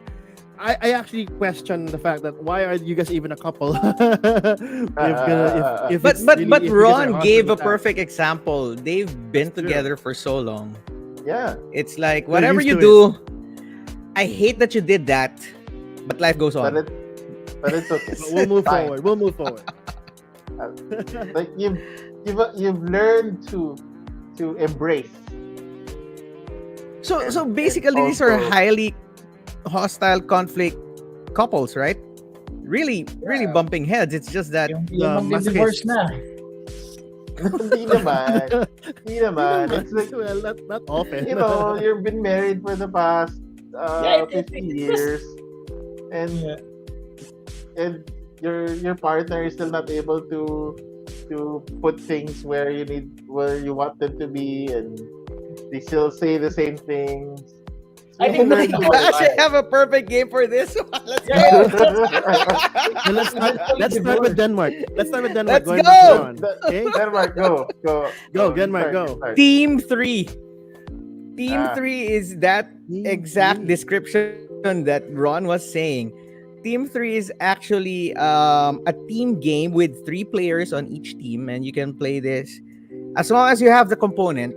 I actually question the fact that why are you guys even a couple? If But it's but really but if you guys are Ron hostile gave a with that. perfect example. They've been It's true. together for so long. Yeah. It's like They're whatever used you to do, I hate that you did that, but life goes But on. it's okay. But we'll move Fine. forward. We'll move forward. Like you've learned to embrace. So And basically, these are also, highly hostile conflict couples, right? Really yeah. bumping heads. It's just that The Yung mag-divorce masochists. na. Hindi naman. Hindi Yun naman. naman. It's like, Well, not often. you've been married for the past Yeah, 50 it years, and Yeah. and your partner is still not able to put things where you want them to be, and they still say the same things. So I you oh think my that's learn the to hard like gosh, I part. have a perfect game for this. Let's Yeah, go. So let's start with Denmark. Let's start with Denmark. Let's Going back to go. Ron. Okay, Denmark, go. go You Denmark. start, you Go. start. Team 3. Team Ah, 3 is that exact description that Ron was saying. Team 3 is actually a team game with 3 players on each team, and you can play this as long as you have the component.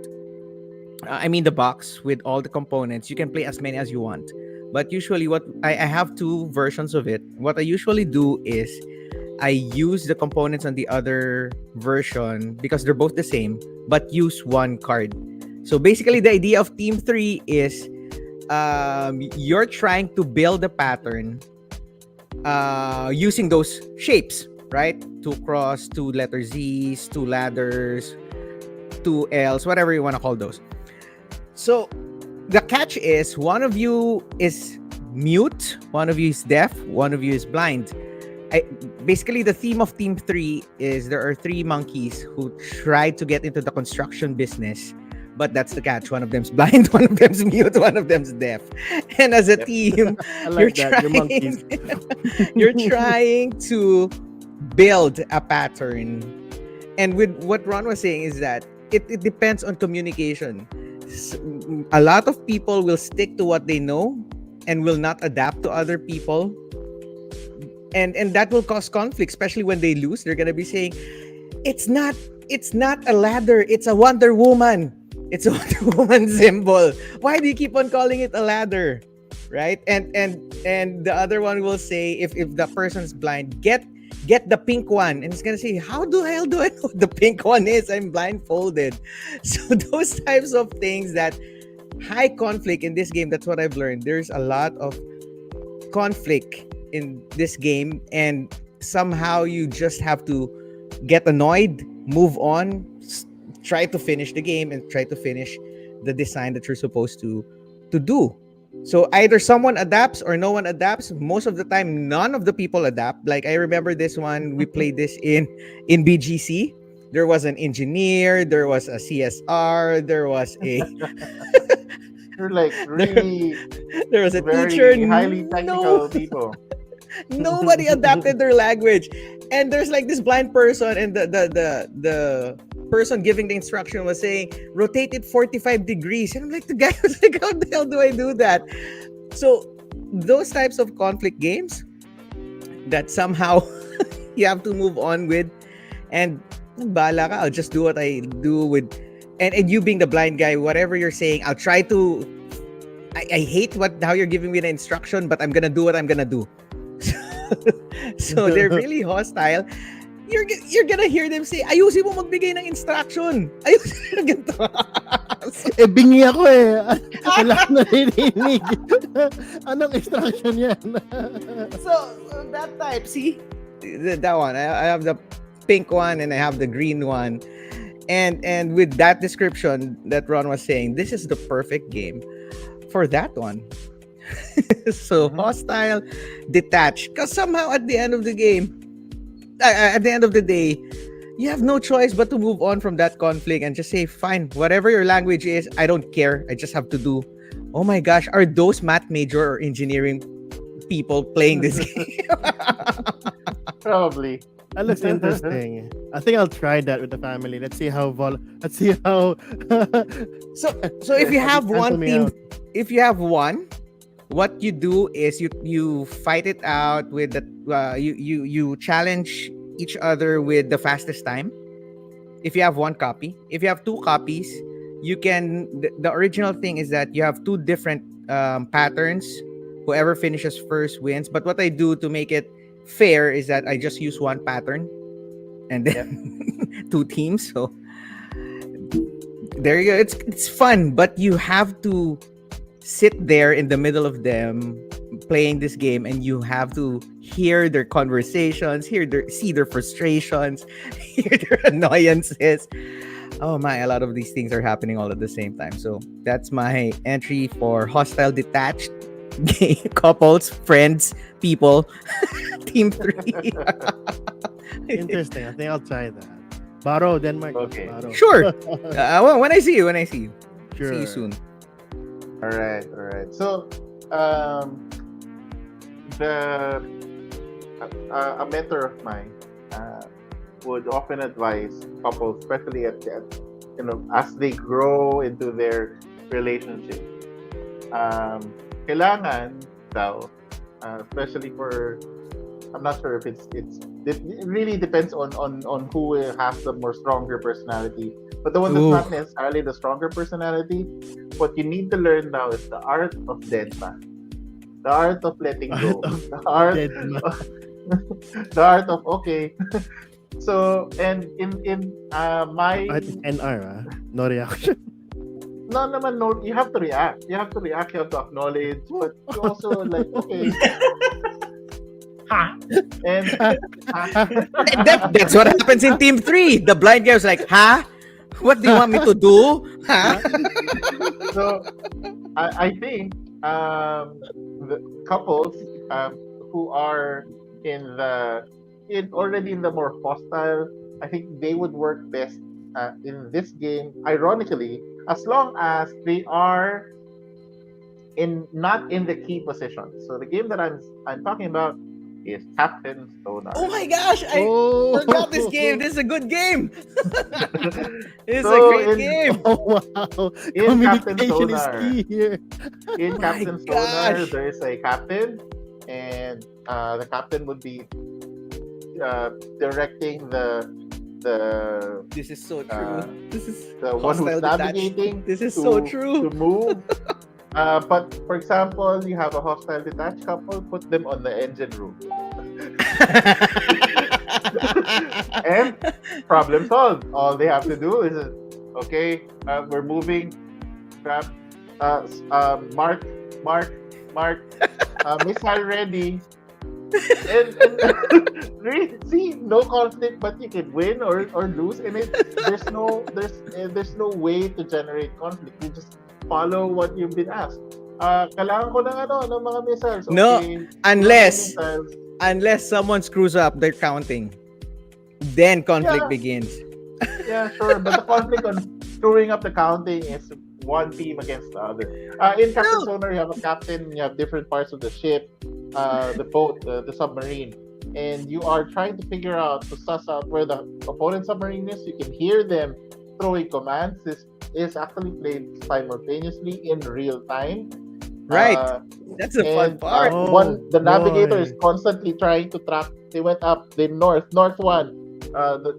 I mean the box with all the components. You can play as many as you want. But usually, what I have 2 versions of it. What I usually do is I use the components on the other version because they're both the same, but use one card. So basically, the idea of Team 3 is you're trying to build a pattern using those shapes, right? 2 cross, 2 letter Z's, 2 ladders, 2 L's, whatever you want to call those. So the catch is one of you is mute, one of you is deaf, one of you is blind. Basically, the theme of Team 3 is there are 3 monkeys who try to get into the construction business, but that's the catch. One of them's blind, one of them's mute, one of them's deaf. And as a team, I you're like that. You're monkeys. you're trying to build a pattern. And with what Ron was saying is that it depends on communication. A lot of people will stick to what they know and will not adapt to other people, and that will cause conflict, especially when they lose. They're gonna be saying it's not a ladder, it's a Wonder Woman, it's a Wonder Woman symbol. Why do you keep on calling it a ladder, right? And the other one will say, if the person's blind, get the pink one, and it's gonna say, how the hell do I know what the pink one is? I'm blindfolded. So those types of things that high conflict in this game. That's what I've learned. There's a lot of conflict in this game, and somehow you just have to get annoyed, move on, try to finish the game, and try to finish the design that you're supposed to do. So either someone adapts or no one adapts. Most of the time, none of the people adapt. Like I remember this one, we played this in BGC. There was an engineer, there was a CSR, there was a you're like there, really there was a teacher. very highly technical people. Nobody adapted their language, and there's like this blind person, and the person giving the instruction was saying rotate it 45 degrees, and I'm like, the guy was like, how the hell do I do that? So those types of conflict games, that somehow you have to move on with. And bala ka, I'll just do what I do with. And you being the blind guy, whatever you're saying, I'll try to. I hate how you're giving me the instruction, but I'm gonna do what I'm gonna do. So they're really hostile. You're gonna hear them say, ayusin mo magbigay ng instruction. Ayusin mo ganito. So, Bingi ako eh. Wala ko narinig. Anong instruction yan? so that type, see? That one. I have the pink one and I have the green one. And with that description that Ron was saying, this is the perfect game for that one. So hostile, detached. Because somehow at the end of the game, at the end of the day, you have no choice but to move on from that conflict and just say, fine, whatever your language is, I don't care. I just have to do. Oh my gosh, are those math major or engineering people playing this game? Probably. That looks interesting. I think I'll try that with the family. Let's see how let's see how So if you have Cancel one me team, out. if you have one, what you do is you fight it out with the you challenge each other with the fastest time. If you have one copy, if you have two copies, you can. The original thing is that you have two different patterns. Whoever finishes first wins. But what I do to make it fair is that I just use one pattern and then two teams. So there you go. It's fun, but you have to sit there in the middle of them playing this game, and you have to hear their conversations, see their frustrations, hear their annoyances. Oh my, a lot of these things are happening all at the same time. So that's my entry for hostile detached gay couples, friends, people, team 3. Interesting. I think I'll try that. Baro, Denmark. Okay. Baro. Sure. Well, when I see you. Sure. See you soon. All right. So, the a mentor of mine would often advise couples, especially as they grow into their relationship. Kailangan daw, especially for, I'm not sure if it really depends on who has the more stronger personality. But the one that's not necessarily the stronger personality, what you need to learn now is the art of deadpan. The art of letting go. The art the art of okay. So, and in my NR, no reaction. no, you have to react. You have to acknowledge, but you also like, okay. And that's what happens in team 3. The blind guy was like, huh? What do you want me to do? Huh? So I think the couples who are already in the more hostile, I think they would work best in this game. Ironically, as long as they are not in the key position. So the game that I'm talking about is Captain Sonar. Oh my gosh, I forgot this game. This is a good game. It's So a great game. Oh wow! In Captain Communication is Sonar. key here. In Oh my Captain Sonar, gosh. there is a captain, and the captain would be directing the This is so true. This is one who's hostile detached. navigating. This is to, so true. to move. But for example, you have a hostile detached couple, put them on the engine room, and problem solved. All they have to do is, okay, we're moving. Grab, mark, missile ready. And see, no conflict, but you can win or lose, and there's no way to generate conflict. You just follow what you've been asked. Kailangan ko ng mga missiles. Okay, No, unless missiles. unless someone screws up their counting, then conflict Yeah. begins. Yeah, sure, but the conflict on screwing up the counting is one team against the other. In Captain Sonar, you have a captain, you have different parts of the ship, the boat, the submarine, and you are trying to figure out, to suss out where the opponent submarine is. You can hear them throwing commands. This is actually played simultaneously in real time, Right. Uh, That's the fun and part. Oh the navigator is boy. constantly trying to track. They went up the north one.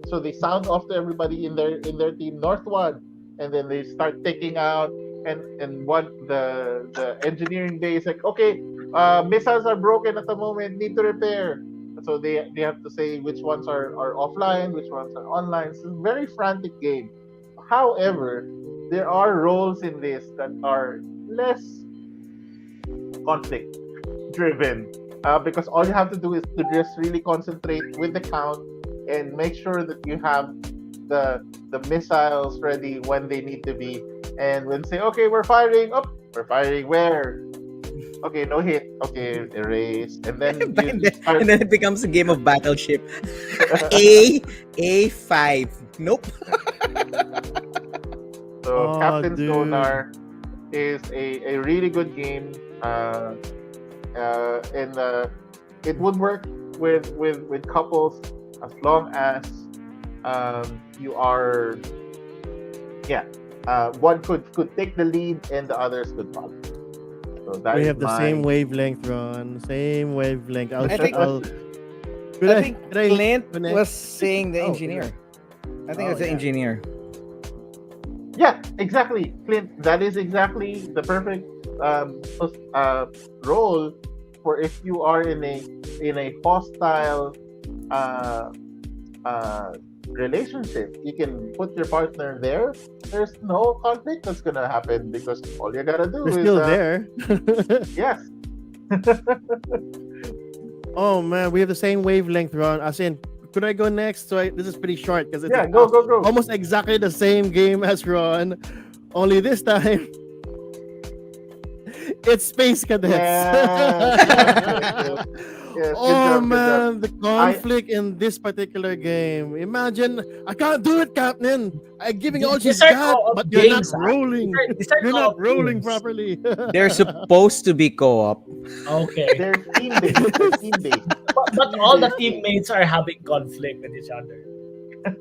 So they sound off to everybody in their team, north one, and then they start taking out. And one the engineering bay is like, okay, missiles are broken at the moment, need to repair. So they have to say which ones are offline, which ones are online. It's a very frantic game. However, there are roles in this that are less conflict driven, because all you have to do is to just really concentrate with the count and make sure that you have the missiles ready when they need to be, and when say, okay, we're firing up, we're firing where, okay, no hit, okay, erase, and then you start. And then it becomes a game of battleship. A A5. Nope. So Oh Captain dude. Sonar is a really good game, and it would work with couples as long as you are, yeah, one could take the lead and the others could follow. So that We is have the same my wavelength, Ron. Same wavelength. I think I'll could I think could Clint connect? was saying the Oh, engineer. I think Oh, it's the yeah. engineer. yeah, exactly, Clint. That is exactly the perfect role for if you are in a hostile uh, uh, relationship. You can put your partner there. There's no conflict that's gonna happen because all you gotta do They're is still there. yes. Oh man, we have the same wavelength, Ron. As in, could I go next? This is pretty short because it's Yeah, go. almost exactly the same game as Ron. Only this time, it's Space Cadets. Yes. Yes, good Oh job, good job. man, the conflict in this particular game. Imagine, I can't do it, Captain. I'm giving all she's These are got, co-op but you're not games. rolling. These are You're not co-op rolling games. properly. They're supposed to be co-op. Okay. They're team based. They're team based. But all the teammates are having conflict with each other.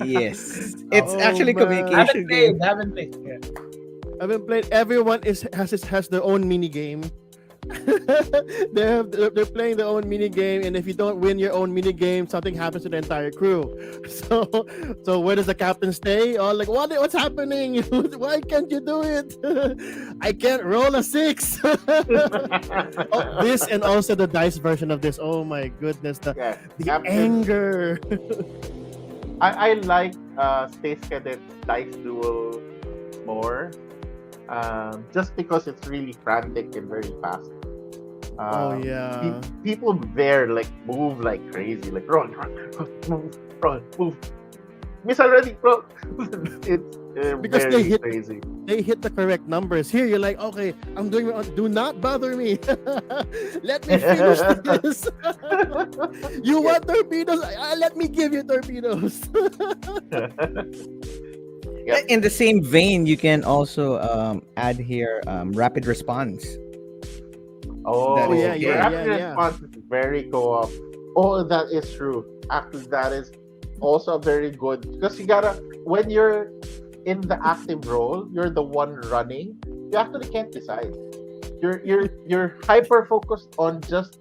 Yes. It's Oh actually a man. communication game. Haven't played. Yeah. I haven't played. Everyone has their own mini game. They're playing their own mini game, and if you don't win your own mini game, something happens to the entire crew. So where does the captain stay? Oh, like what's happening? Why can't you do it? I can't roll a 6. Oh, this and also the dice version of this. Oh my goodness, the Yeah, the Captain. anger. I like Space Cadet Dice Duel more, just because it's really frantic and very fast. Oh yeah. People there like move like crazy, like run, move. Missile ready, run. It's Because very crazy. they hit the correct numbers. Here, you're like, okay, I'm doing. Do not bother me. Let me finish this. You want torpedoes? Let me give you torpedoes. Yep. In the same vein, you can also add here rapid response. Oh, That is yeah, okay. Rapid yeah. response is very co-op. Oh, that is true. Actually, that is also very good because you gotta, when you're in the active role, you're the one running. You actually can't decide. You're hyper focused on just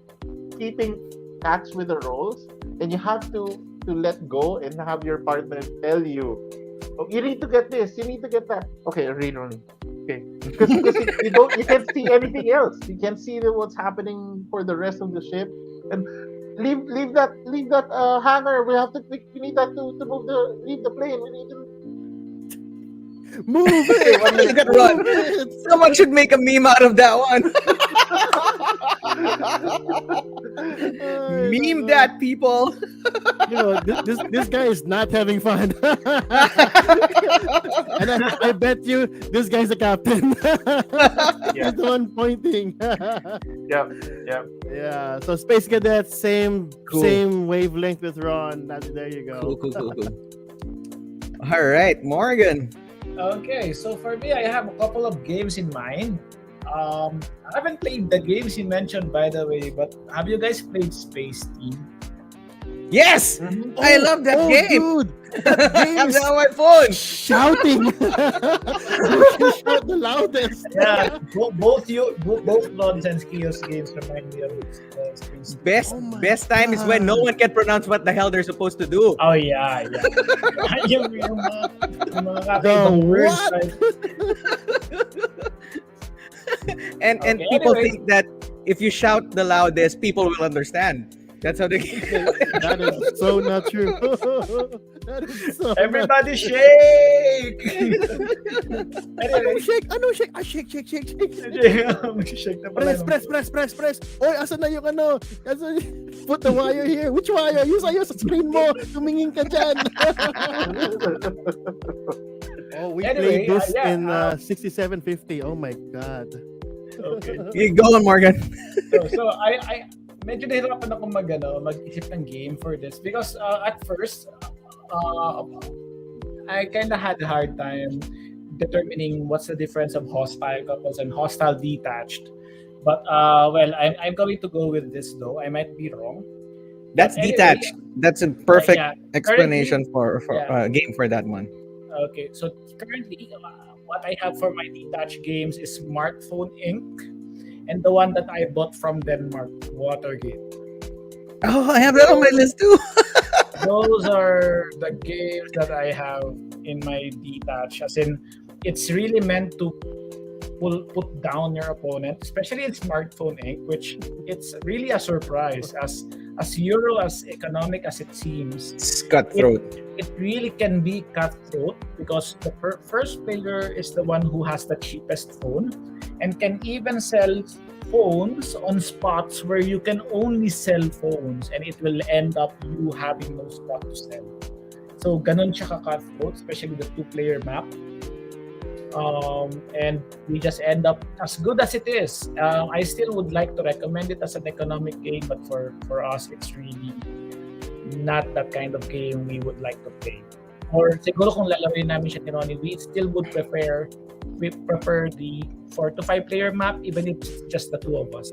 keeping catch with the roles, and you have to let go and have your partner tell you, oh, you need to get this, you need to get that. Okay, rerun. Okay, because you can't see anything else. You can't see what's happening for the rest of the ship, and leave that hangar. We need that to move leave the plane. We need to Move okay, it. 1 minute. You can run. Move it. Someone should make a meme out of that one. Ay, Meme nako. that, people. You know, this guy is not having fun. And I bet you this guy's the captain. Yeah. He's the one pointing. Yep. Yeah. So Space Cadet, same Cool. same wavelength with Ron. There you go. Cool. All right, Morgan. Okay, so for me, I have a couple of games in mind. I haven't played the games you mentioned, by the way, but have you guys played Space Team? Yes, Mhm. I love that game. Dude, that I game have is that on my phone. shouting. You can shout the loudest. Yeah, both Lords and Skios games remind me of Space. Best Oh my best time is when no God. one can pronounce what the hell they're supposed to do. Oh yeah, yeah. yung mga kakaibang The words, what? right? And Okay, people anyways. think that if you shout the loudest, people will understand. That's how they. That is so not true. That is so Everybody shake! Anong Anyway, shake? Anong shake? Ah, shake, shake, shake, shake. shake na pala. Press. Oy, asan na yung ano? Asan, put the wire here. Which wire? Yung sa'yo sa screen mo. Tumingin ka dyan. Oh, we Anyway, played this yeah, in 6750. Oh my God. Okay. You go on, Morgan. So I medyo nahirapan ako mag-isip ng game for this because at first I kind of had a hard time determining what's the difference of hostile couples and hostile detached. But well, I'm going to go with this though. I might be wrong. That's Anyway, detached. That's a perfect yeah, explanation for yeah. game for that one. Okay, so currently, what I have for my detached games is Smartphone Inc. and the one that I bought from Denmark, Watergate. Oh, I have that on my list too. Those are the games that I have in my detached. As in, it's really meant to put down your opponent, especially in Smartphone Inc., which it's really a surprise. As euro as economic as it seems, It's cutthroat. it really can be cutthroat because the first player is the one who has the cheapest phone and can even sell phones on spots where you can only sell phones, and it will end up you having no spot to sell. So ganon siya ka-cutthroat, especially the two-player map. And we just end up as good as it is. I still would like to recommend it as an economic game, but for us, it's really not that kind of game we would like to play. Or siguro kung lalaroin namin siya ni Ronnie, we still would prefer the 4 to 5 player map, even if it's just the two of us,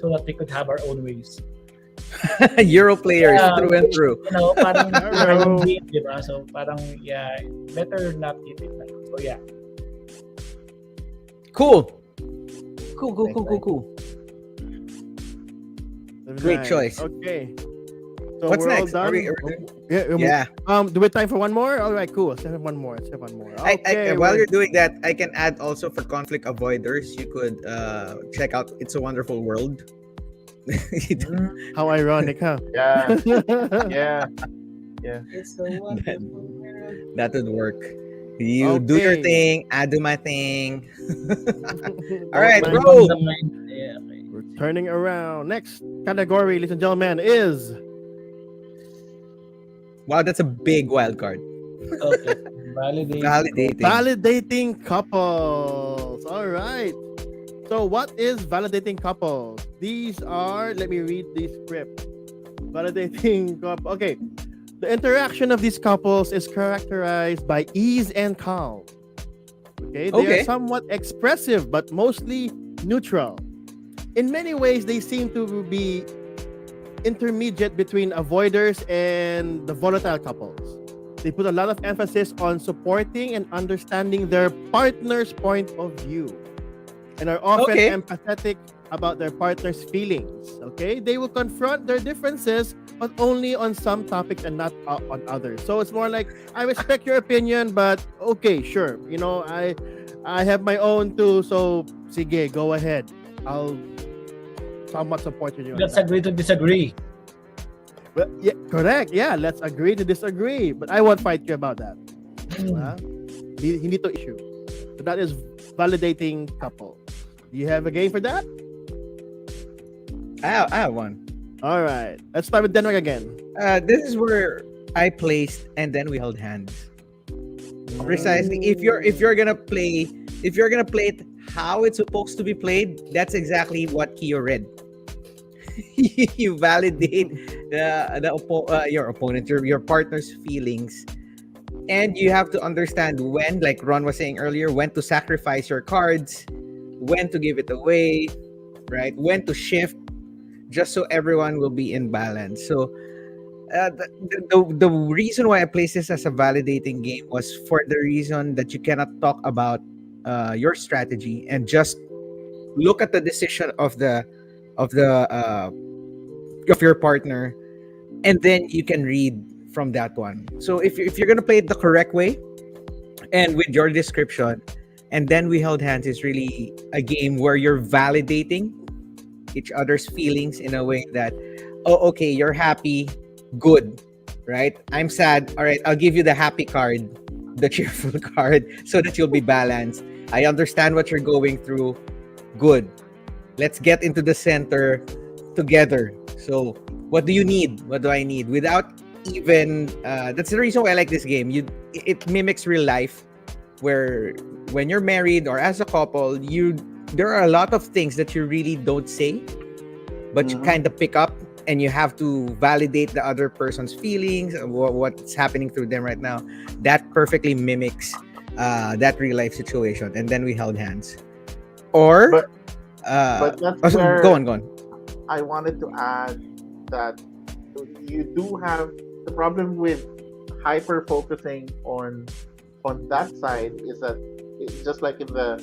so that we could have our own ways. Euro players Yeah. through and through. You know, parang Hello. yung game, di ba? So parang, yeah, better not keep it like. So yeah. Cool. Great Nice. choice. Okay. So What's we're all next? Are done. we- Yeah. Yeah. Do we have time for one more? All right, cool. Let's have one more. Okay. While we're- you're doing that, I can add also for conflict avoiders, you could check out It's a Wonderful World. How ironic, huh? Yeah, yeah. It's a wonderful world. That would work. You do your Okay. thing, I do my thing. All right, Well, roll. Yeah, okay. We're turning around. Next category, ladies and gentlemen, is Wow, that's a big wild card. Okay. Validate. Validating. validating couples. All right. So, what is validating couples? These are, let me read the script. Validating couple. Okay. The interaction of these couples is characterized by ease and calm. Okay. They Okay. are somewhat expressive, but mostly neutral. In many ways, they seem to be intermediate between avoiders and the volatile couples. They put a lot of emphasis on supporting and understanding their partner's point of view and are often Okay. empathetic about their partner's feelings. Okay, they will confront their differences, but only on some topics and not on others. So it's more like, I respect your opinion, but okay, sure. You know, I have my own too. So sige, go ahead. I'll somewhat support you. on Let's that. agree to disagree. Well, yeah, correct. Yeah, let's agree to disagree. But I won't fight you about that. Diba? Hindi to issue. So that is validating couple. Do you have a game for that? I have one. All right. Let's start with Denmark again. This is where I placed and then we held hands. Precisely. If you're gonna play it how it's supposed to be played, that's exactly what Kyo read. You validate your opponent, your partner's feelings, and you have to understand when, like Ron was saying earlier, when to sacrifice your cards, when to give it away, right? When to shift, just so everyone will be in balance. So The reason why I placed this as a validating game was for the reason that you cannot talk about your strategy and just look at the decision of of your partner, and then you can read from that one. So if you're gonna play it the correct way and with your description, and then we held hands is really a game where you're validating each other's feelings in a way that, oh, okay, you're happy, good, right? I'm sad, all right, I'll give you the happy card, the cheerful card, so that you'll be balanced. I understand what you're going through, good. Let's get into the center together. So what do you need, what do I need, without even that's the reason why I like this game. It mimics real life, where when you're married or as a couple, you there are a lot of things that you really don't say, but you Mhm. kind of pick up, and you have to validate the other person's feelings, what's happening through them right now. That perfectly mimics that real life situation. And then we held hands. Or But uh but that's go where on, go on. I wanted to add that you do have the problem with hyper focusing on that side is that it's just like in the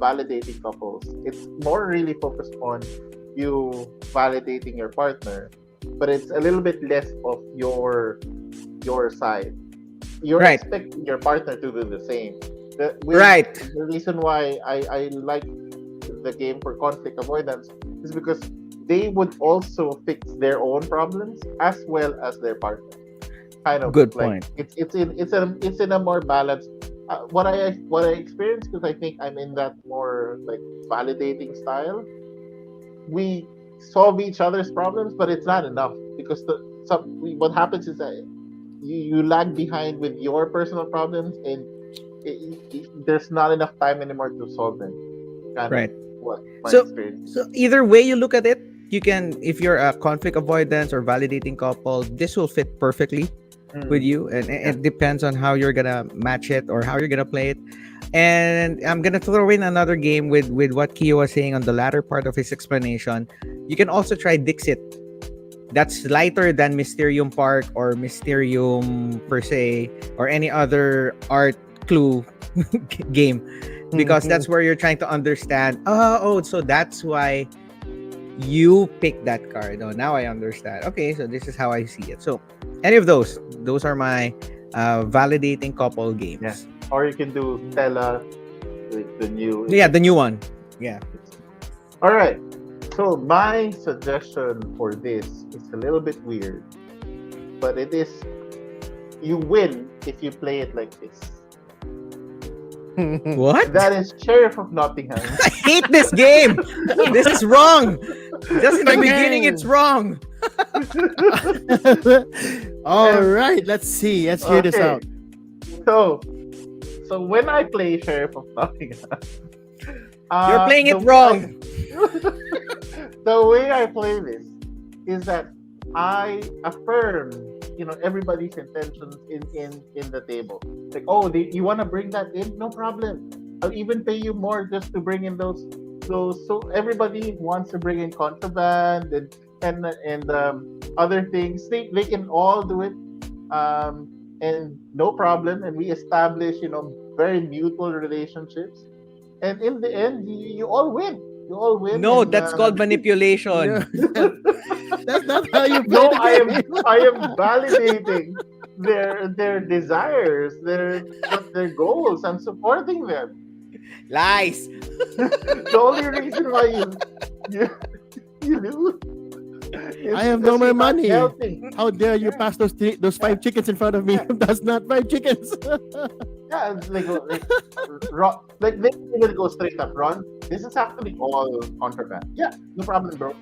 validating couples, it's more really focused on you validating your partner, but it's a little bit less of your side. You're Right. expecting your partner to do the same. Right. The reason why I like the game for conflict avoidance is because they would also fix their own problems as well as their partner. Kind of Good like point. it's in a more balanced. What I experienced, because I think I'm in that more like validating style. We solve each other's problems, but it's not enough because what happens is that you lag behind with your personal problems, and there's not enough time anymore to solve them. Kind of Right. what my So experience. so either way you look at it, you can, if you're a conflict avoidance or validating couple, this will fit perfectly with you, and Yeah. it depends on how you're gonna match it or how you're gonna play it. And I'm gonna throw in another game with what Kio was saying on the latter part of his explanation. You can also try Dixit. That's lighter than Mysterium Park or Mysterium per se, or any other art clue game, because Mhm. that's where you're trying to understand, oh, so that's why you picked that card. Oh, now I understand. Okay, so this is how I see it. So any of those are my validating couple Yeah. games. Or you can do Stella, the new. Yeah, the new one. Yeah. All right. So my suggestion for this is a little bit weird, but it is you win if you play it like this. What? That is Sheriff of Nottingham. I hate this game. This is wrong. Just in the beginning, it's wrong. All right, let's see. Let's hear this Okay. out. So when I play Sheriff of Nottingham, You're playing the it way wrong. the way I play this is that I affirm, everybody's intentions in the table. Like, oh, you want to bring that in? No problem. I'll even pay you more just to bring in those. So everybody wants to bring in contraband and other things. They can all do it, and no problem. And we establish, very mutual relationships. And in the end, you all win. You all win. No, And that's called No, manipulation. that's not how you play no, the game. I am validating their desires, their goals. I'm supporting them. Lies. The only reason why you you lose is I have because no more you're not money. helping. How dare you pass those 5 chickens in front of me? That's not 5 chickens. Yeah, it's like Ron, like they're gonna go straight up. Ron, this is actually all contraband. Yeah, no problem, bro.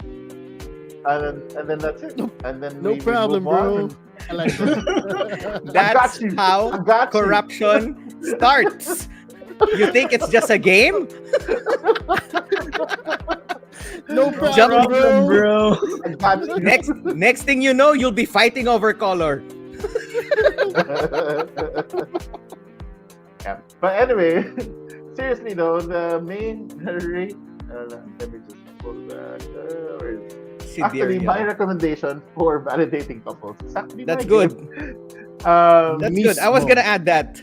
And then that's it. And then No we problem, move on bro. and- I like that. That's you. I how got you. corruption starts. You think it's just a game? No Jump, problem, bro. bro. I got you. Next thing you know, you'll be fighting over color. Yeah. But anyway, seriously though, the main rate. Let me just pull that. Where is it? actually, my Sidereal. recommendation for validating couples is actually That's my good. game. Um, That's good. I was Mismo. gonna add that.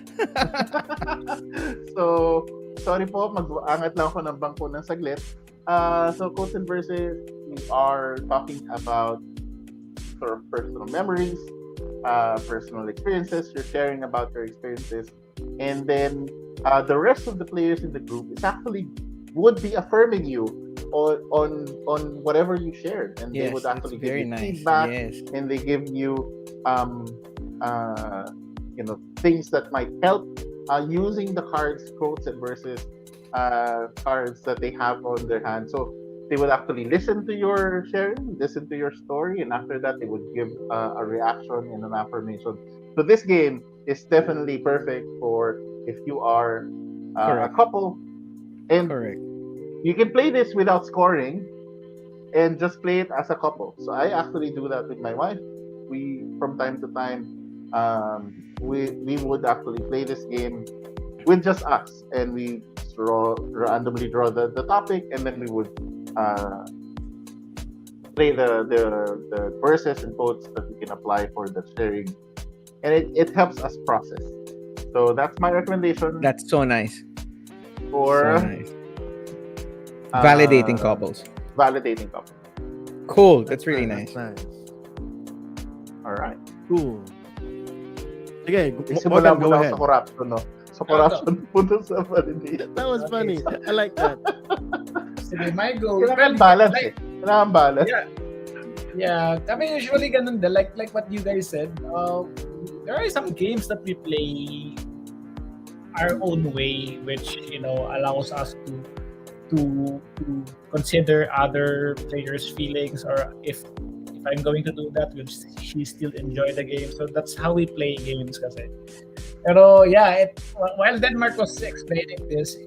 so, sorry po, mag-angat lang ako ng bangko ng saglit. So, Codes and Verses, we are talking about sort of personal memories, personal experiences. You're sharing about your experiences. And then, the rest of the players in the group is actually would be affirming you on whatever you shared. And they Yes, would that's actually give very you nice. feedback, Yes. and they give you um, things that might help using the cards, quotes, and versus cards that they have on their hand. So they would actually listen to your sharing, listen to your story, and after that, they would give a reaction and an affirmation. So this game is definitely perfect for if you are a Correct. couple, and Correct. you can play this without scoring and just play it as a couple. So I actually do that with my wife. We from time to time, we would actually play this game with just us, and we randomly draw the topic, and then we would uh, play the verses and quotes that we can apply for the sharing, and it helps us process. So that's my recommendation That's so nice. So for nice. Validating uh, couples. validating couple. Cool. That's really nice. That's nice. All right. Cool. Sige, Simula Morgan, mo go lang ahead. sa corruption, no? Sa corruption punta sa validation. That was Okay. funny. I like that. Sige, my goal. Kailangan Well, balance like, eh. Kailangan balance. yeah. Yeah, kami usually ganun din. Like what you guys said, there are some games that we play our own way, which allows us to consider other players' feelings, or if I'm going to do that, will she still enjoy the game? So that's how we play games, kasi. Pero yeah, while Denmark was explaining this,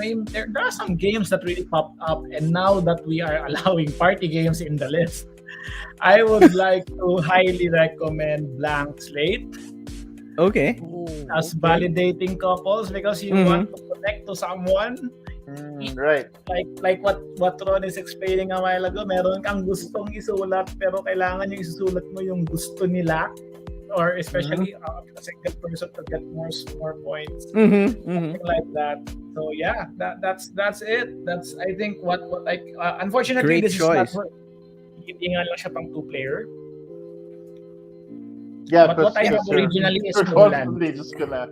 there are some games that really popped up, and now that we are allowing party games in the list, I would like to highly recommend Blank Slate Okay. as validating couples, because you want to connect to someone. Right. Like what Ron is explaining a while ago, meron kang gustong isulat, pero kailangan yung isusulat mo yung gusto nila, or especially a single person to get more points, something like that. So yeah, that's it. That's, I think, what I unfortunately Great this choice. is not, hindi nga lang siya pang 2-player. Yeah, But what I have originally is you're Lowland. constantly just gonna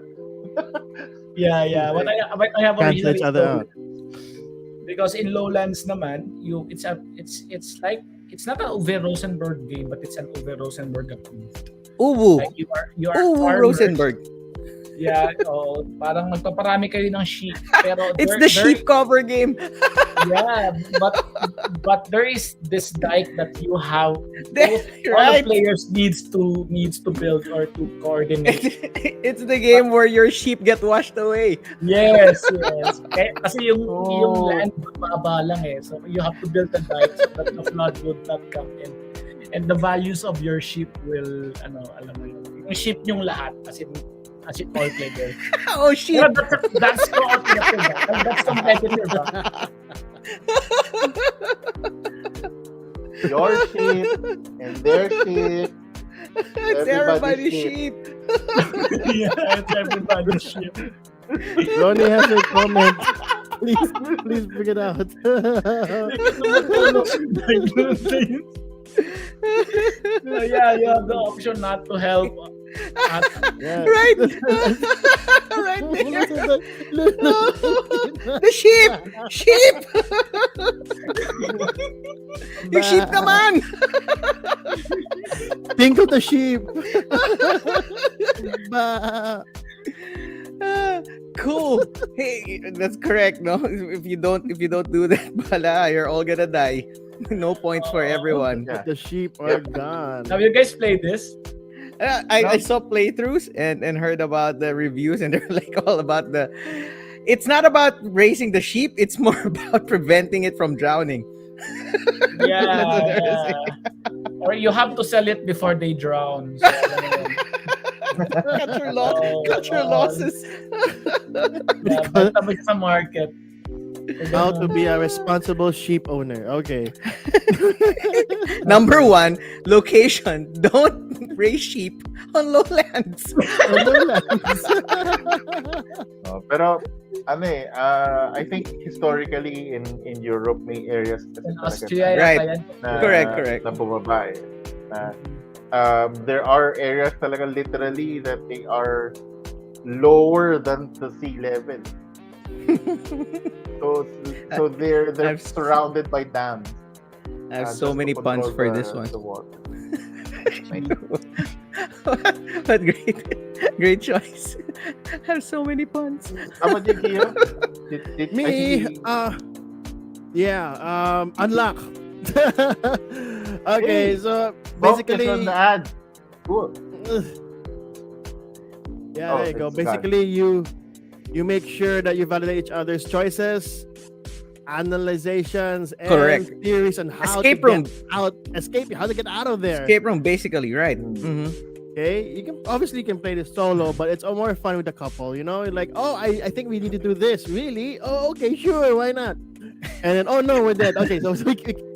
Yeah. What I have Cancel originally each is other out. Lowland. Because in Lowlands naman, it's like, it's not an Uwe Rosenberg game, but it's an Uwe Rosenberg approved. Uwu. Like you are Uwu farmers. Rosenberg. Yeah, parang magpaparami kayo ng sheep. Pero It's the sheep cover game. Yeah, but there is this dike that you have. All Right. the players needs to build or to coordinate. It's the game where your sheep get washed away. Yes. Kasi yung Oh. land mababa lang eh. So you have to build a dike so that the flood would not come in. And the values of your sheep will, alam mo yun. Yung sheep yung lahat, as in all players. Oh shit. Pero that's cooperative. That's competitive. your sheep and their sheep. It's everybody's sheep. Yeah, it's everybody's sheep. Ronnie has a comment. Please bring it out. So yeah, you have the option not to help. Yeah. Right. Right there. The sheep. Yung sheep naman. Think of the sheep. Ba. Cool. Hey, that's correct. No, if you don't do that, bala, you're all gonna die. No points for everyone. Yeah. The sheep are gone. Have you guys played this? I saw playthroughs and heard about the reviews, and they're like all about the. It's not about raising the sheep. It's more about preventing it from drowning. That's what they were saying. Or you have to sell it before they drown. So, Cut your losses. basta mo sa market. How to be a responsible sheep owner. Okay. Number one, location. Don't raise sheep on lowlands. On lowlands. Pero I think historically in Europe may areas kasi In talaga Austria, Right. yata yan. na, Correct. na bumaba eh. Na, there are areas talaga literally that they are lower than the sea level. So they're I've- surrounded by dams. I have just so to many puns control for the- this one. the water. But great choice. I have so many puns. How about you, Kia? I Me, think unlock. Okay, Hey, so Focus basically, on the ad. Cool. yeah, Oh, there you go. it's done. Basically, you make sure that you validate each other's choices, analyzations, and Correct. theories on how Escape to room. get out. How to get out of there. Escape room, basically, right? Mm. Mm-hmm. Okay, you can play this solo, but it's more fun with a couple. You know, like, oh, I think we need to do this. Really? Oh, okay, sure, why not? And then, oh no, we're dead. Okay, so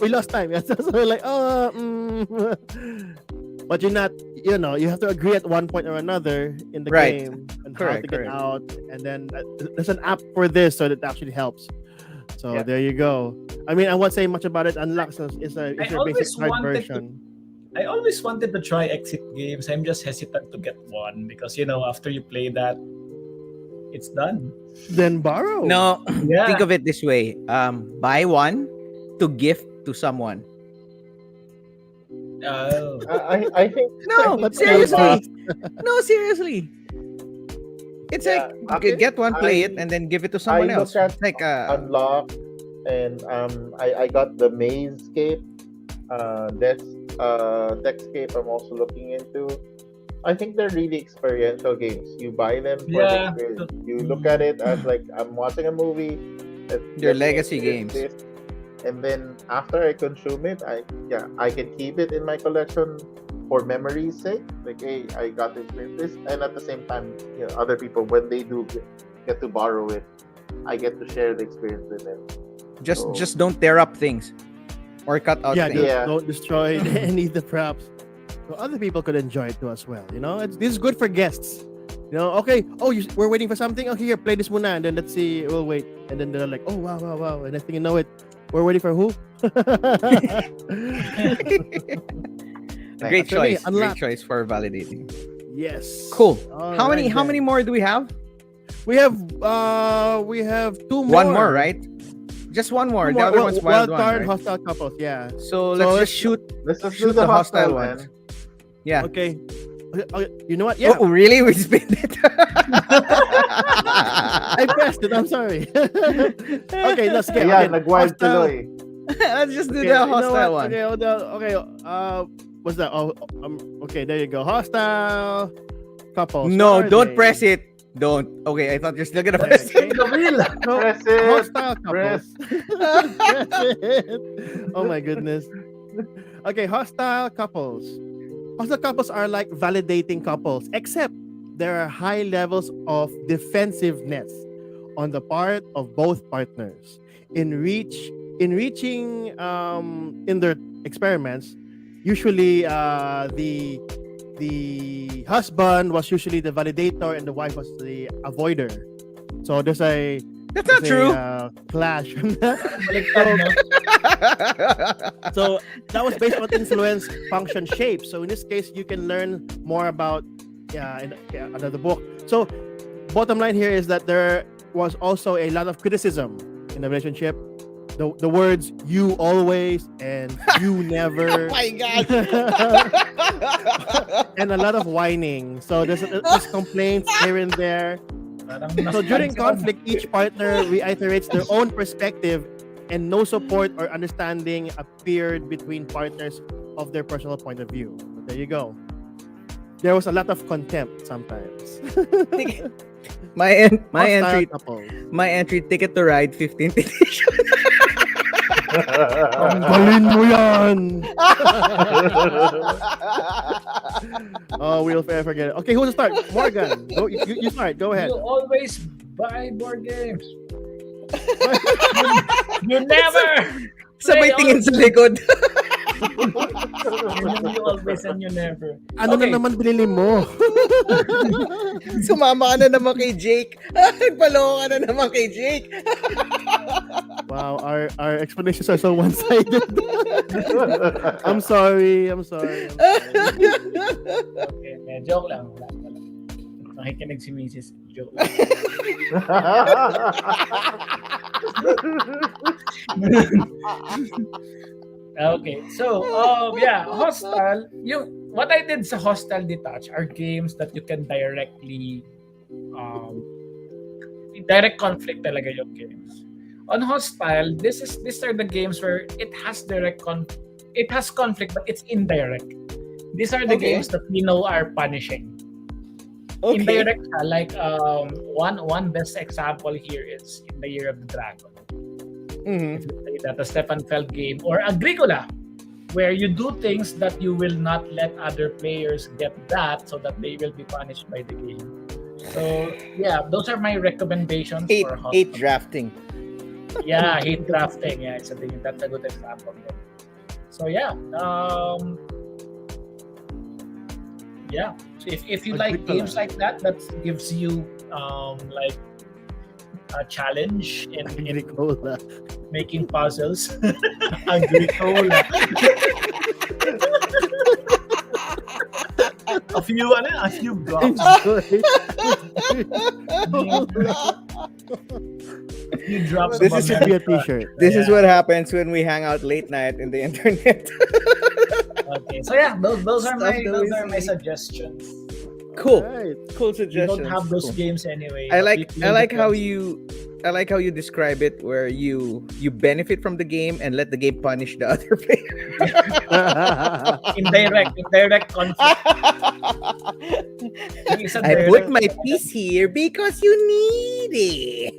we lost time. So we're like, but you're not. You know, you have to agree at one point or another in the Right. game and how Correct, to get correct. out. And then there's an app for this, so that actually helps. So Yeah. there you go. I mean, I won't say much about it. Unlock is a I your basic always card wanted to- version. I always wanted to try exit games. I'm just hesitant to get one because after you play that, it's done. Then borrow. No, Yeah. think of it this way: buy one to gift to someone. Oh. I think No, but seriously. No, seriously. It's Yeah, like okay. get one, play I- it, and then give it to someone I else. look at It's like Unlock, and I got the Mazescape, Deckscape. I'm also looking into. I think they're really experiential games. You buy them for the Yeah. experience. You look at it as like I'm watching a movie. They're let me legacy experience games. this. And then after I consume it, I can keep it in my collection for memory's sake. Like, hey, I got to experience this, and at the same time, other people when they do get to borrow it, I get to share the experience with them. So- just don't tear up things or cut out Yeah, things. Yeah. don't destroy any of the props. So other people could enjoy it too as well. This is good for guests. Okay. Oh, we're waiting for something. Okay, here, play this muna, and then let's see. We'll wait, and then they're like, oh wow, and next thing you know it, we're waiting for who? Great For me, choice. Great unlock. choice for validating. Yes. Cool. All How many right, how then. many more do we have? We have two more. One more, right? Just one more. Two The more. other one's wild one, card, right? hostile couples. Yeah. So So let's let's- just shoot Let's just shoot do the hostile man. ones. Yeah. Okay. Okay, you know what? Yeah. Oh, really? We spin it. I pressed it. I'm sorry. Okay, let's get. Yeah, Okay, nag-wild hostile- tuloy. Let's just do Okay, the you know hostile what? one. Okay, hold on. Okay, what's that? Okay, there you go. Hostile couples. No, What are don't they? press it. Don't. Okay, I thought you're still gonna press Okay. it. The wheel. No, Press it. hostile Press. couples. Press it. Oh my goodness. Okay, hostile couples. Hostile couples are like validating couples, except there are high levels of defensiveness on the part of both partners. In reaching in their experiments, usually the husband was usually the validator and the wife was the avoider. So there's a That's not true. clash. So that was based on influence function shape. So in this case, you can learn more about another book. So bottom line here is that there was also a lot of criticism in the relationship. The words "you always" and "you never." Oh my god. And a lot of whining. So there's complaints here and there. So during conflict, each partner reiterates their own perspective, and no support or understanding appeared between partners of their personal point of view. There you go. There was a lot of contempt sometimes. my Hostile entry couples. my entry ticket to ride 15th edition. Tanggalin mo yan! Oh, we'll forget it. Okay, who's to start? Morgan. Go, you start. Go ahead. You always buy board games. You never Sabay play tingin all sa likod. you always and you never. Ano na Okay. naman binili mo? Sumama ka na naman kay Jake. Nagpaloko ka na naman kay Jake. Wow, our explanations are so one-sided. I'm sorry. Okay, joke lang. Wala. Nakikinig si Mrs. Joke lang. Okay, so yeah, Hostel. What I did sa Hostel Detach are games that you can directly direct conflict talaga yung games. On Hostile, these are the games where it has conflict but it's indirect. These are the Okay. games that we know are punishing. Okay. Indirect siya, like one best example here is In the Year of the Dragon. Mhm. If you play that a Stefan Feld game, or Agricola, where you do things that you will not let other players get that, so that they will be punished by the game. So yeah, those are my recommendations for Hate drafting. Yeah, hate drafting. Yeah, that's a good example. So yeah, yeah. So if you like Agricola. games like that gives you like a challenge in Agricola. making puzzles. Agricola. a few blocks. A few drops This of is- Should be a America. t-shirt. This is Yeah. what happens when we hang out late night in the internet. Okay, so yeah, those are Stuff my that those we are my see. suggestions. Cool. Right. Cool You suggestions. don't have those Cool. games anyway. I but like you play I like the how games. you describe it, where you benefit from the game and let the game punish the other player. indirect conflict. Yung isa I direct, put my piece here because you need it.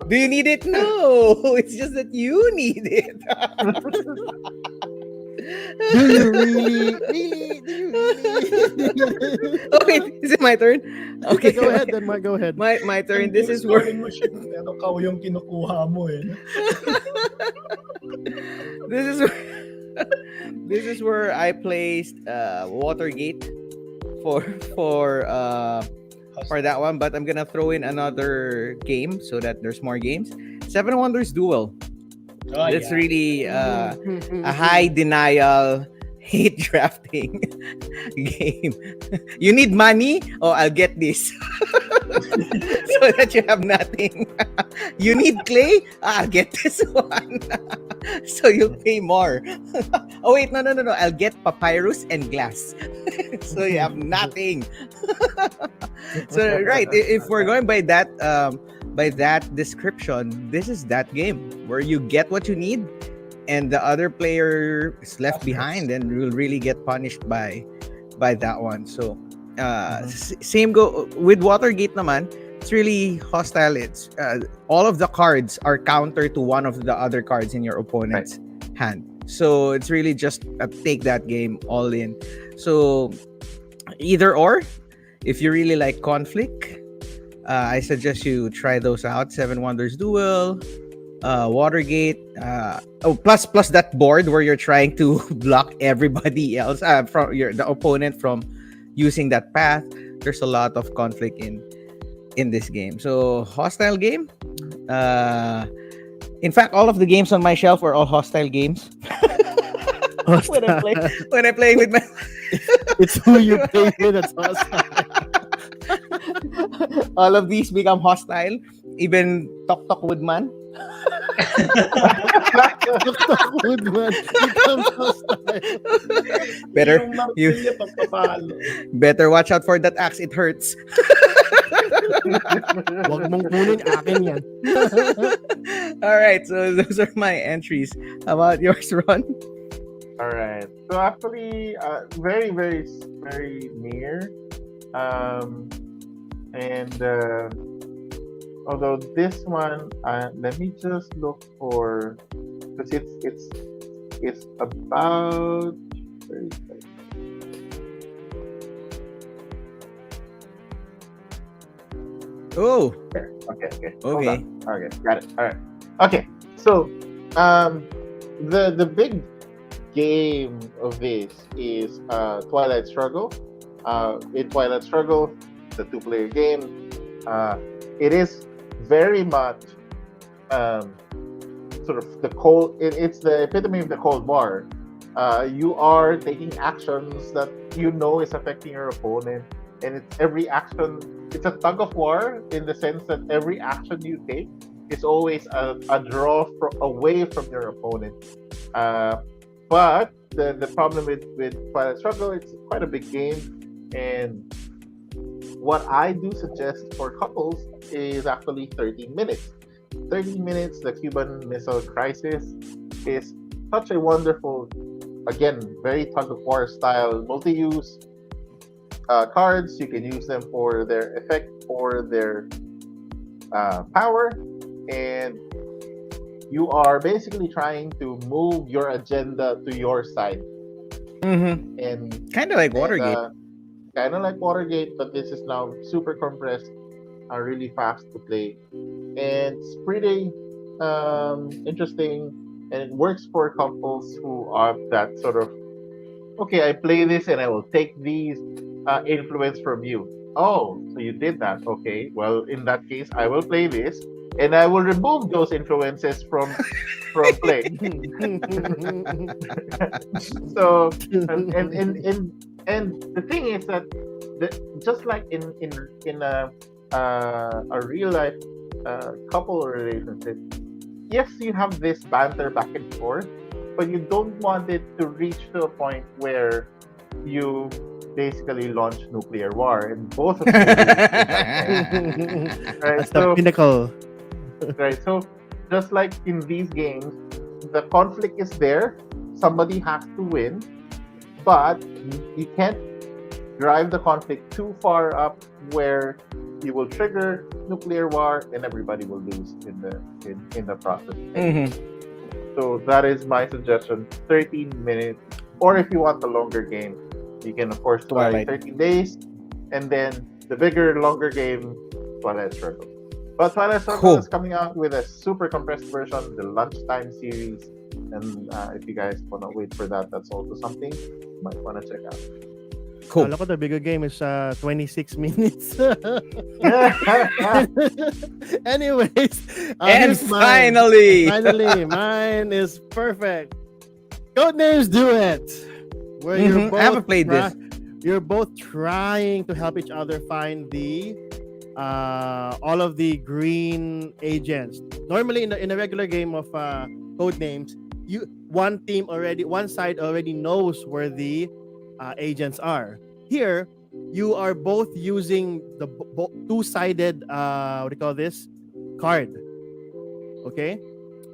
Do you need it? No, it's just that you need it. Do you really? Really? Do you really? Okay, is it my turn? Okay, Go ahead then, Mark. Go ahead. My turn. This is where Scoring machine, pero kao yung kinukuha mo eh. this is where, this is where I placed Watergate for for that one, but I'm gonna throw in another game so that there's more games. Seven Wonders Duel. Oh, It's yeah. really a high denial hate drafting game. You need money? Oh, I'll get this. So that you have nothing. You need clay? I'll get this one. So you'll pay more. Oh wait, no. I'll get papyrus and glass. So you have nothing. So right, if we're going by that description, this is that game where you get what you need and the other player is left behind and will really get punished by that one. So same go with Watergate naman. It's really hostile. It's all of the cards are counter to one of the other cards in your opponent's hand. So it's really just take that game all in. So either or, if you really like conflict, I suggest you try those out. Seven Wonders Duel, Watergate. Plus that board where you're trying to block everybody else from the opponent from using that path. There's a lot of conflict in this game. So hostile game. In fact, all of the games on my shelf are all hostile games. when I play with my It's who you play with that's awesome. all of these become hostile. Even Tok Woodman. Woodman becomes hostile. Better Yung martilyo pagpapalo. better watch out for that axe. It hurts. Wag mong kunin, akin yan. All right, so those are my entries. How about yours, Ron? All right. So actually, very, very, very near. And although this one, let me just look for, because it's about. 30 seconds. Oh, Okay. Hold okay. on. Okay, got it. All right. Okay. So, um, the big game of this is Twilight Struggle. In Twilight Struggle, the two-player game, uh, it is very much um, sort of the cold. It's the epitome of the Cold War. You are taking actions that you know is affecting your opponent, and it's every action. It's a tug of war in the sense that every action you take is always a draw away from your opponent. Uh, but the problem with Twilight Struggle, it's quite a big game, and what I do suggest for couples is actually 30 minutes. 30 minutes, the Cuban Missile Crisis is such a wonderful, again, very tug of war style multi-use cards. You can use them for their effect or their power, and you are basically trying to move your agenda to your side. Mm-hmm. And Kind of like and Watergate. kind of like Watergate, but this is now super compressed, really fast to play, and it's pretty interesting, and it works for couples who are that sort of okay. I play this, and I will take these influence from you. Oh, so you did that? Okay. Well, in that case, I will play this, and I will remove those influences from play. So and the thing is that just like in a real life couple relationship, yes, you have this banter back and forth, but you don't want it to reach to a point where you basically launch nuclear war, and both of you lose in that end, right? That's the pinnacle. Right. So just like in these games, the conflict is there. Somebody has to win, but you can't drive the conflict too far up where you will trigger nuclear war and everybody will lose in the process. Mm-hmm. So that is my suggestion: 13 minutes, or if you want the longer game, you can of course try Twilight. 13 days, and then the bigger, longer game, Twilight Struggle. But Twilight Struggle Cool. is coming out with a super compressed version, the lunchtime series. And if you guys want to wait for that, that's also something you might want to check out. Cool. Look at the bigger game is 26 minutes. Anyways, And here's mine. finally, Finally, mine is perfect. Codenames Do It. Where you're Mhm, both I haven't played this. You're both trying to help each other find the all of the green agents. Normally in a regular game of Codenames, one side already knows where the agents are. Here, you are both using the two-sided what do you call this card. Okay.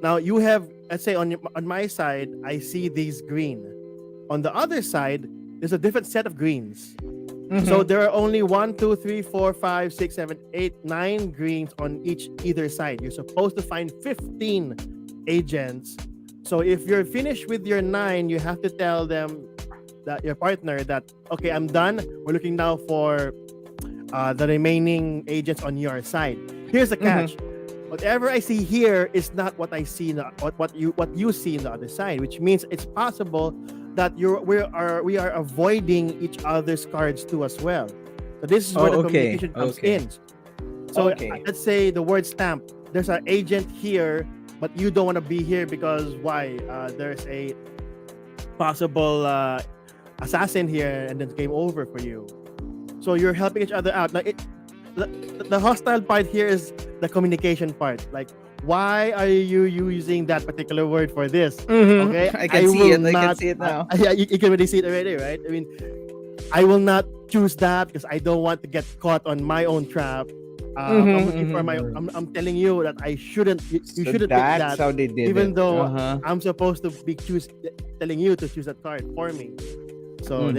Now you have, let's say on my side, I see these green. On the other side, there's a different set of greens. Mhm. So there are only 1, 2, 3, 4, 5, 6, 7, 8, 9 greens on either side. You're supposed to find 15 agents. So if you're finished with your 9, you have to tell them that your partner that okay, I'm done. We're looking now for the remaining agents on your side. Here's the catch. Whatever I see here is not what I see what you see in the other side, which means it's possible that we are avoiding each other's cards too as well. So this is where the communication comes in. So let's say the word stamp. There's an agent here, but you don't want to be here because why? There's a possible assassin here, and then game over for you. So you're helping each other out. Like the hostile part here is the communication part. Like, why are you using that particular word for this? Okay, I can see it. I can see it now. You can already see it already, right? I mean, I will not choose that because I don't want to get caught on my own trap. I'm looking for my. I'm telling you that I shouldn't. You shouldn't pick that. That's how they did even it. though I'm supposed to be telling you to choose that card for me. So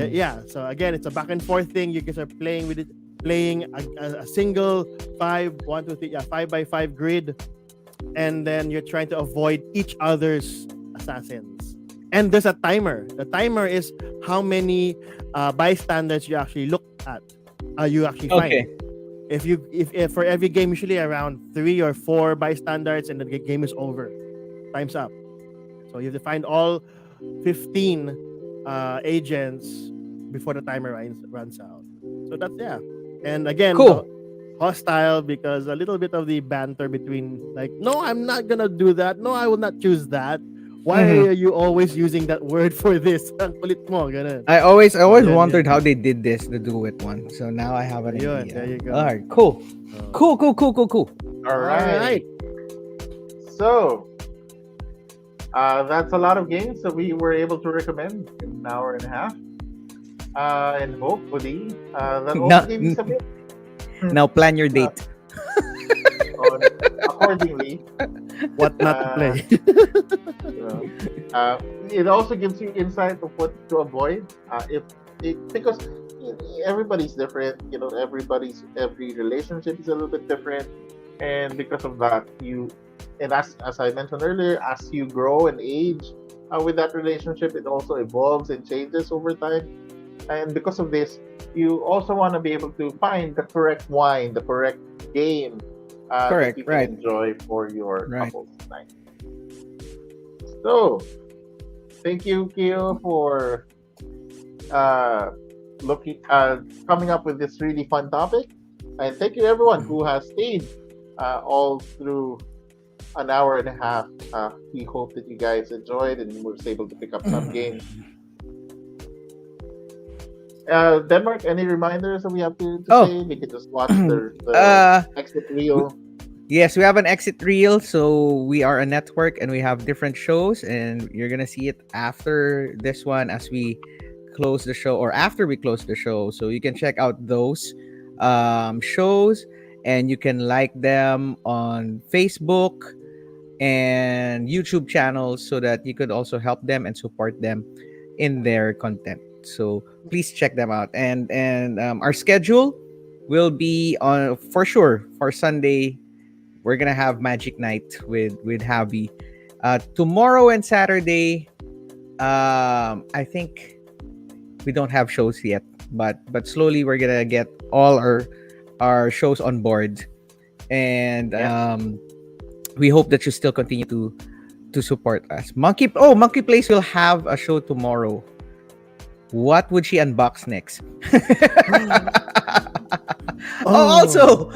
so again, it's a back and forth thing. You guys are playing with it, playing a single 5 by 5 grid, and then you're trying to avoid each other's assassins. And there's a timer. The timer is how many bystanders you actually look at. You actually find. Okay. if for every game usually around 3 or 4 by standards, and the game is over, time's up. So you have to find all 15 agents before the timer runs out. So that's, yeah. And again, the Cool. hostile, because a little bit of the banter between, like, no, I'm not gonna do that. No, I will not choose that. Why Mhm. are you always using that word for this? Ang kulit mo, ganun. I always Yan, wondered yan. how they did this, the do it one. So now I have an Ayun, idea. there you go. All right, cool. Oh. Cool. All All right. right. So that's a lot of games that we were able to recommend in an hour and a half. And hopefully that Now, also gave you some now plan your uh, date. on accordingly. What not to Uh, play? you know, it also gives you insight of what to avoid. If it, because everybody's different, every relationship is a little bit different, and because of that, and as I mentioned earlier, as you grow and age with that relationship, it also evolves and changes over time. And because of this, you also want to be able to find the correct wine, the correct game that Correct, you can right. enjoy for your Right. couple's night. So, thank you, Kyo, for uh, coming up with this really fun topic, and thank you everyone who has stayed all through an hour and a half. We hope that you guys enjoyed and was able to pick up some games. Denmark, any reminders that we have to Oh. say? We can just watch the Uh, exit reel. Yes, we have an exit reel. So we are a network and we have different shows, and you're gonna see it after this one as we close the show or after we close the show. So you can check out those shows, and you can like them on Facebook and YouTube channels so that you could also help them and support them in their content. So please check them out. And our schedule will be on for sure for Sunday. We're gonna have Magic Night with Javi. Tomorrow and Saturday, I think we don't have shows yet, but slowly we're gonna get all our shows on board, and Yes. we hope that you still continue to support us. Monkey Place will have a show tomorrow. What would she unbox next? Also,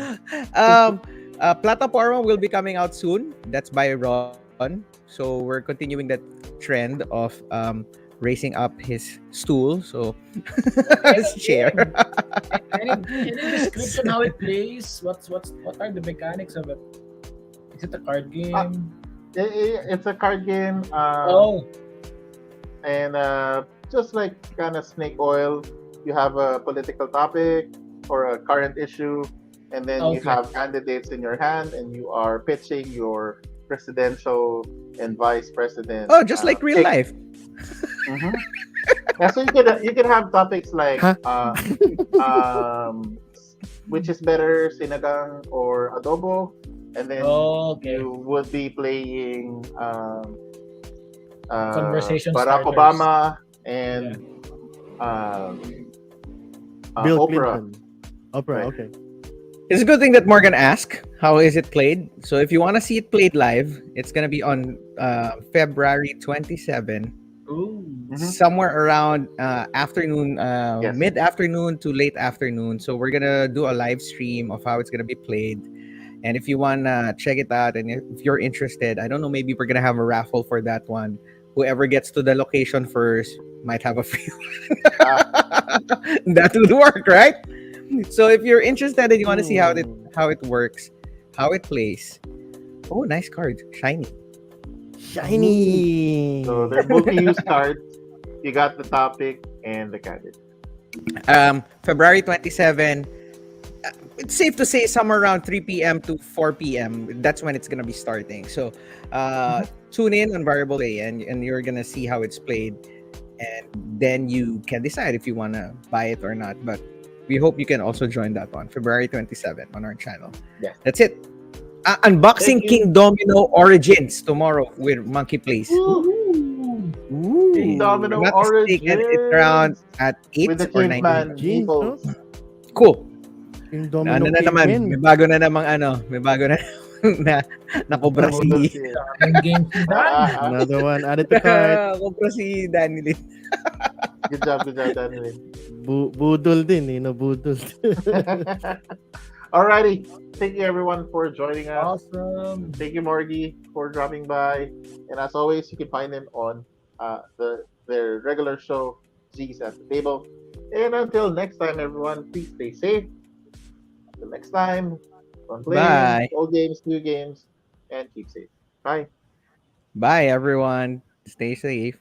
Plataforma will be coming out soon. That's by Ron. So we're continuing that trend of raising up his stool. So his chair. Any description how it plays? What are the mechanics of it? Is it a card game? It's a card game. Oh, And just like kind of snake oil, you have a political topic or a current issue, and then you Okay. have candidates in your hand, and you are pitching your presidential and vice president. Oh, just like real pick. life. Mhm. Yeah, so you can have topics like Huh? which is better, sinigang or adobo, and then okay. you would be playing Conversation Barack starters. Obama and um, Bill Oprah. Clinton. Oprah, Right. okay. It's a good thing that Morgan asked, how is it played? So if you want to see it played live, it's going to be on February 27, Ooh. Mhm. somewhere around afternoon, Yes. mid-afternoon to late afternoon. So we're going to do a live stream of how it's going to be played. And if you want to check it out and if you're interested, I don't know, maybe we're going to have a raffle for that one. Whoever gets to the location first might have a free that would work, right? So if you're interested and you want to see how it works, how it plays. Oh, nice card, shiny. Shiny. So they're multi-use cards. You got the topic and the candidate. February 27. It's safe to say somewhere around 3 p.m. to 4 p.m. That's when it's gonna be starting. So tune in on Variable A and you're gonna see how it's played, and then you can decide if you wanna buy it or not. But we hope you can also join that one, February 27 on our channel. Yes. That's it. Unboxing Thank you. King Domino Origins tomorrow with Monkey Place. Woo! Ooh. King Domino If I'm not mistaken, it's around Origins at 8 with the or 9. caveman Jeans, Beatles. Cool. Yung Na ano domino na came naman, in. may bago na namang ano, may bago na na nakobra Budol si si Daming games ni Danny. Another one added to cart. nakobra si Danny Lin. Good job, Daniel. Budol din, eh, no? Budol. Alrighty. Thank you everyone for joining us. Awesome. Thank you, Morgie, for dropping by. And as always, you can find them on their regular show, Z's at the Table. And until next time, everyone, please stay safe. Until next time, on playing Bye. old games, new games, and keep safe. Bye. Bye everyone. Stay safe.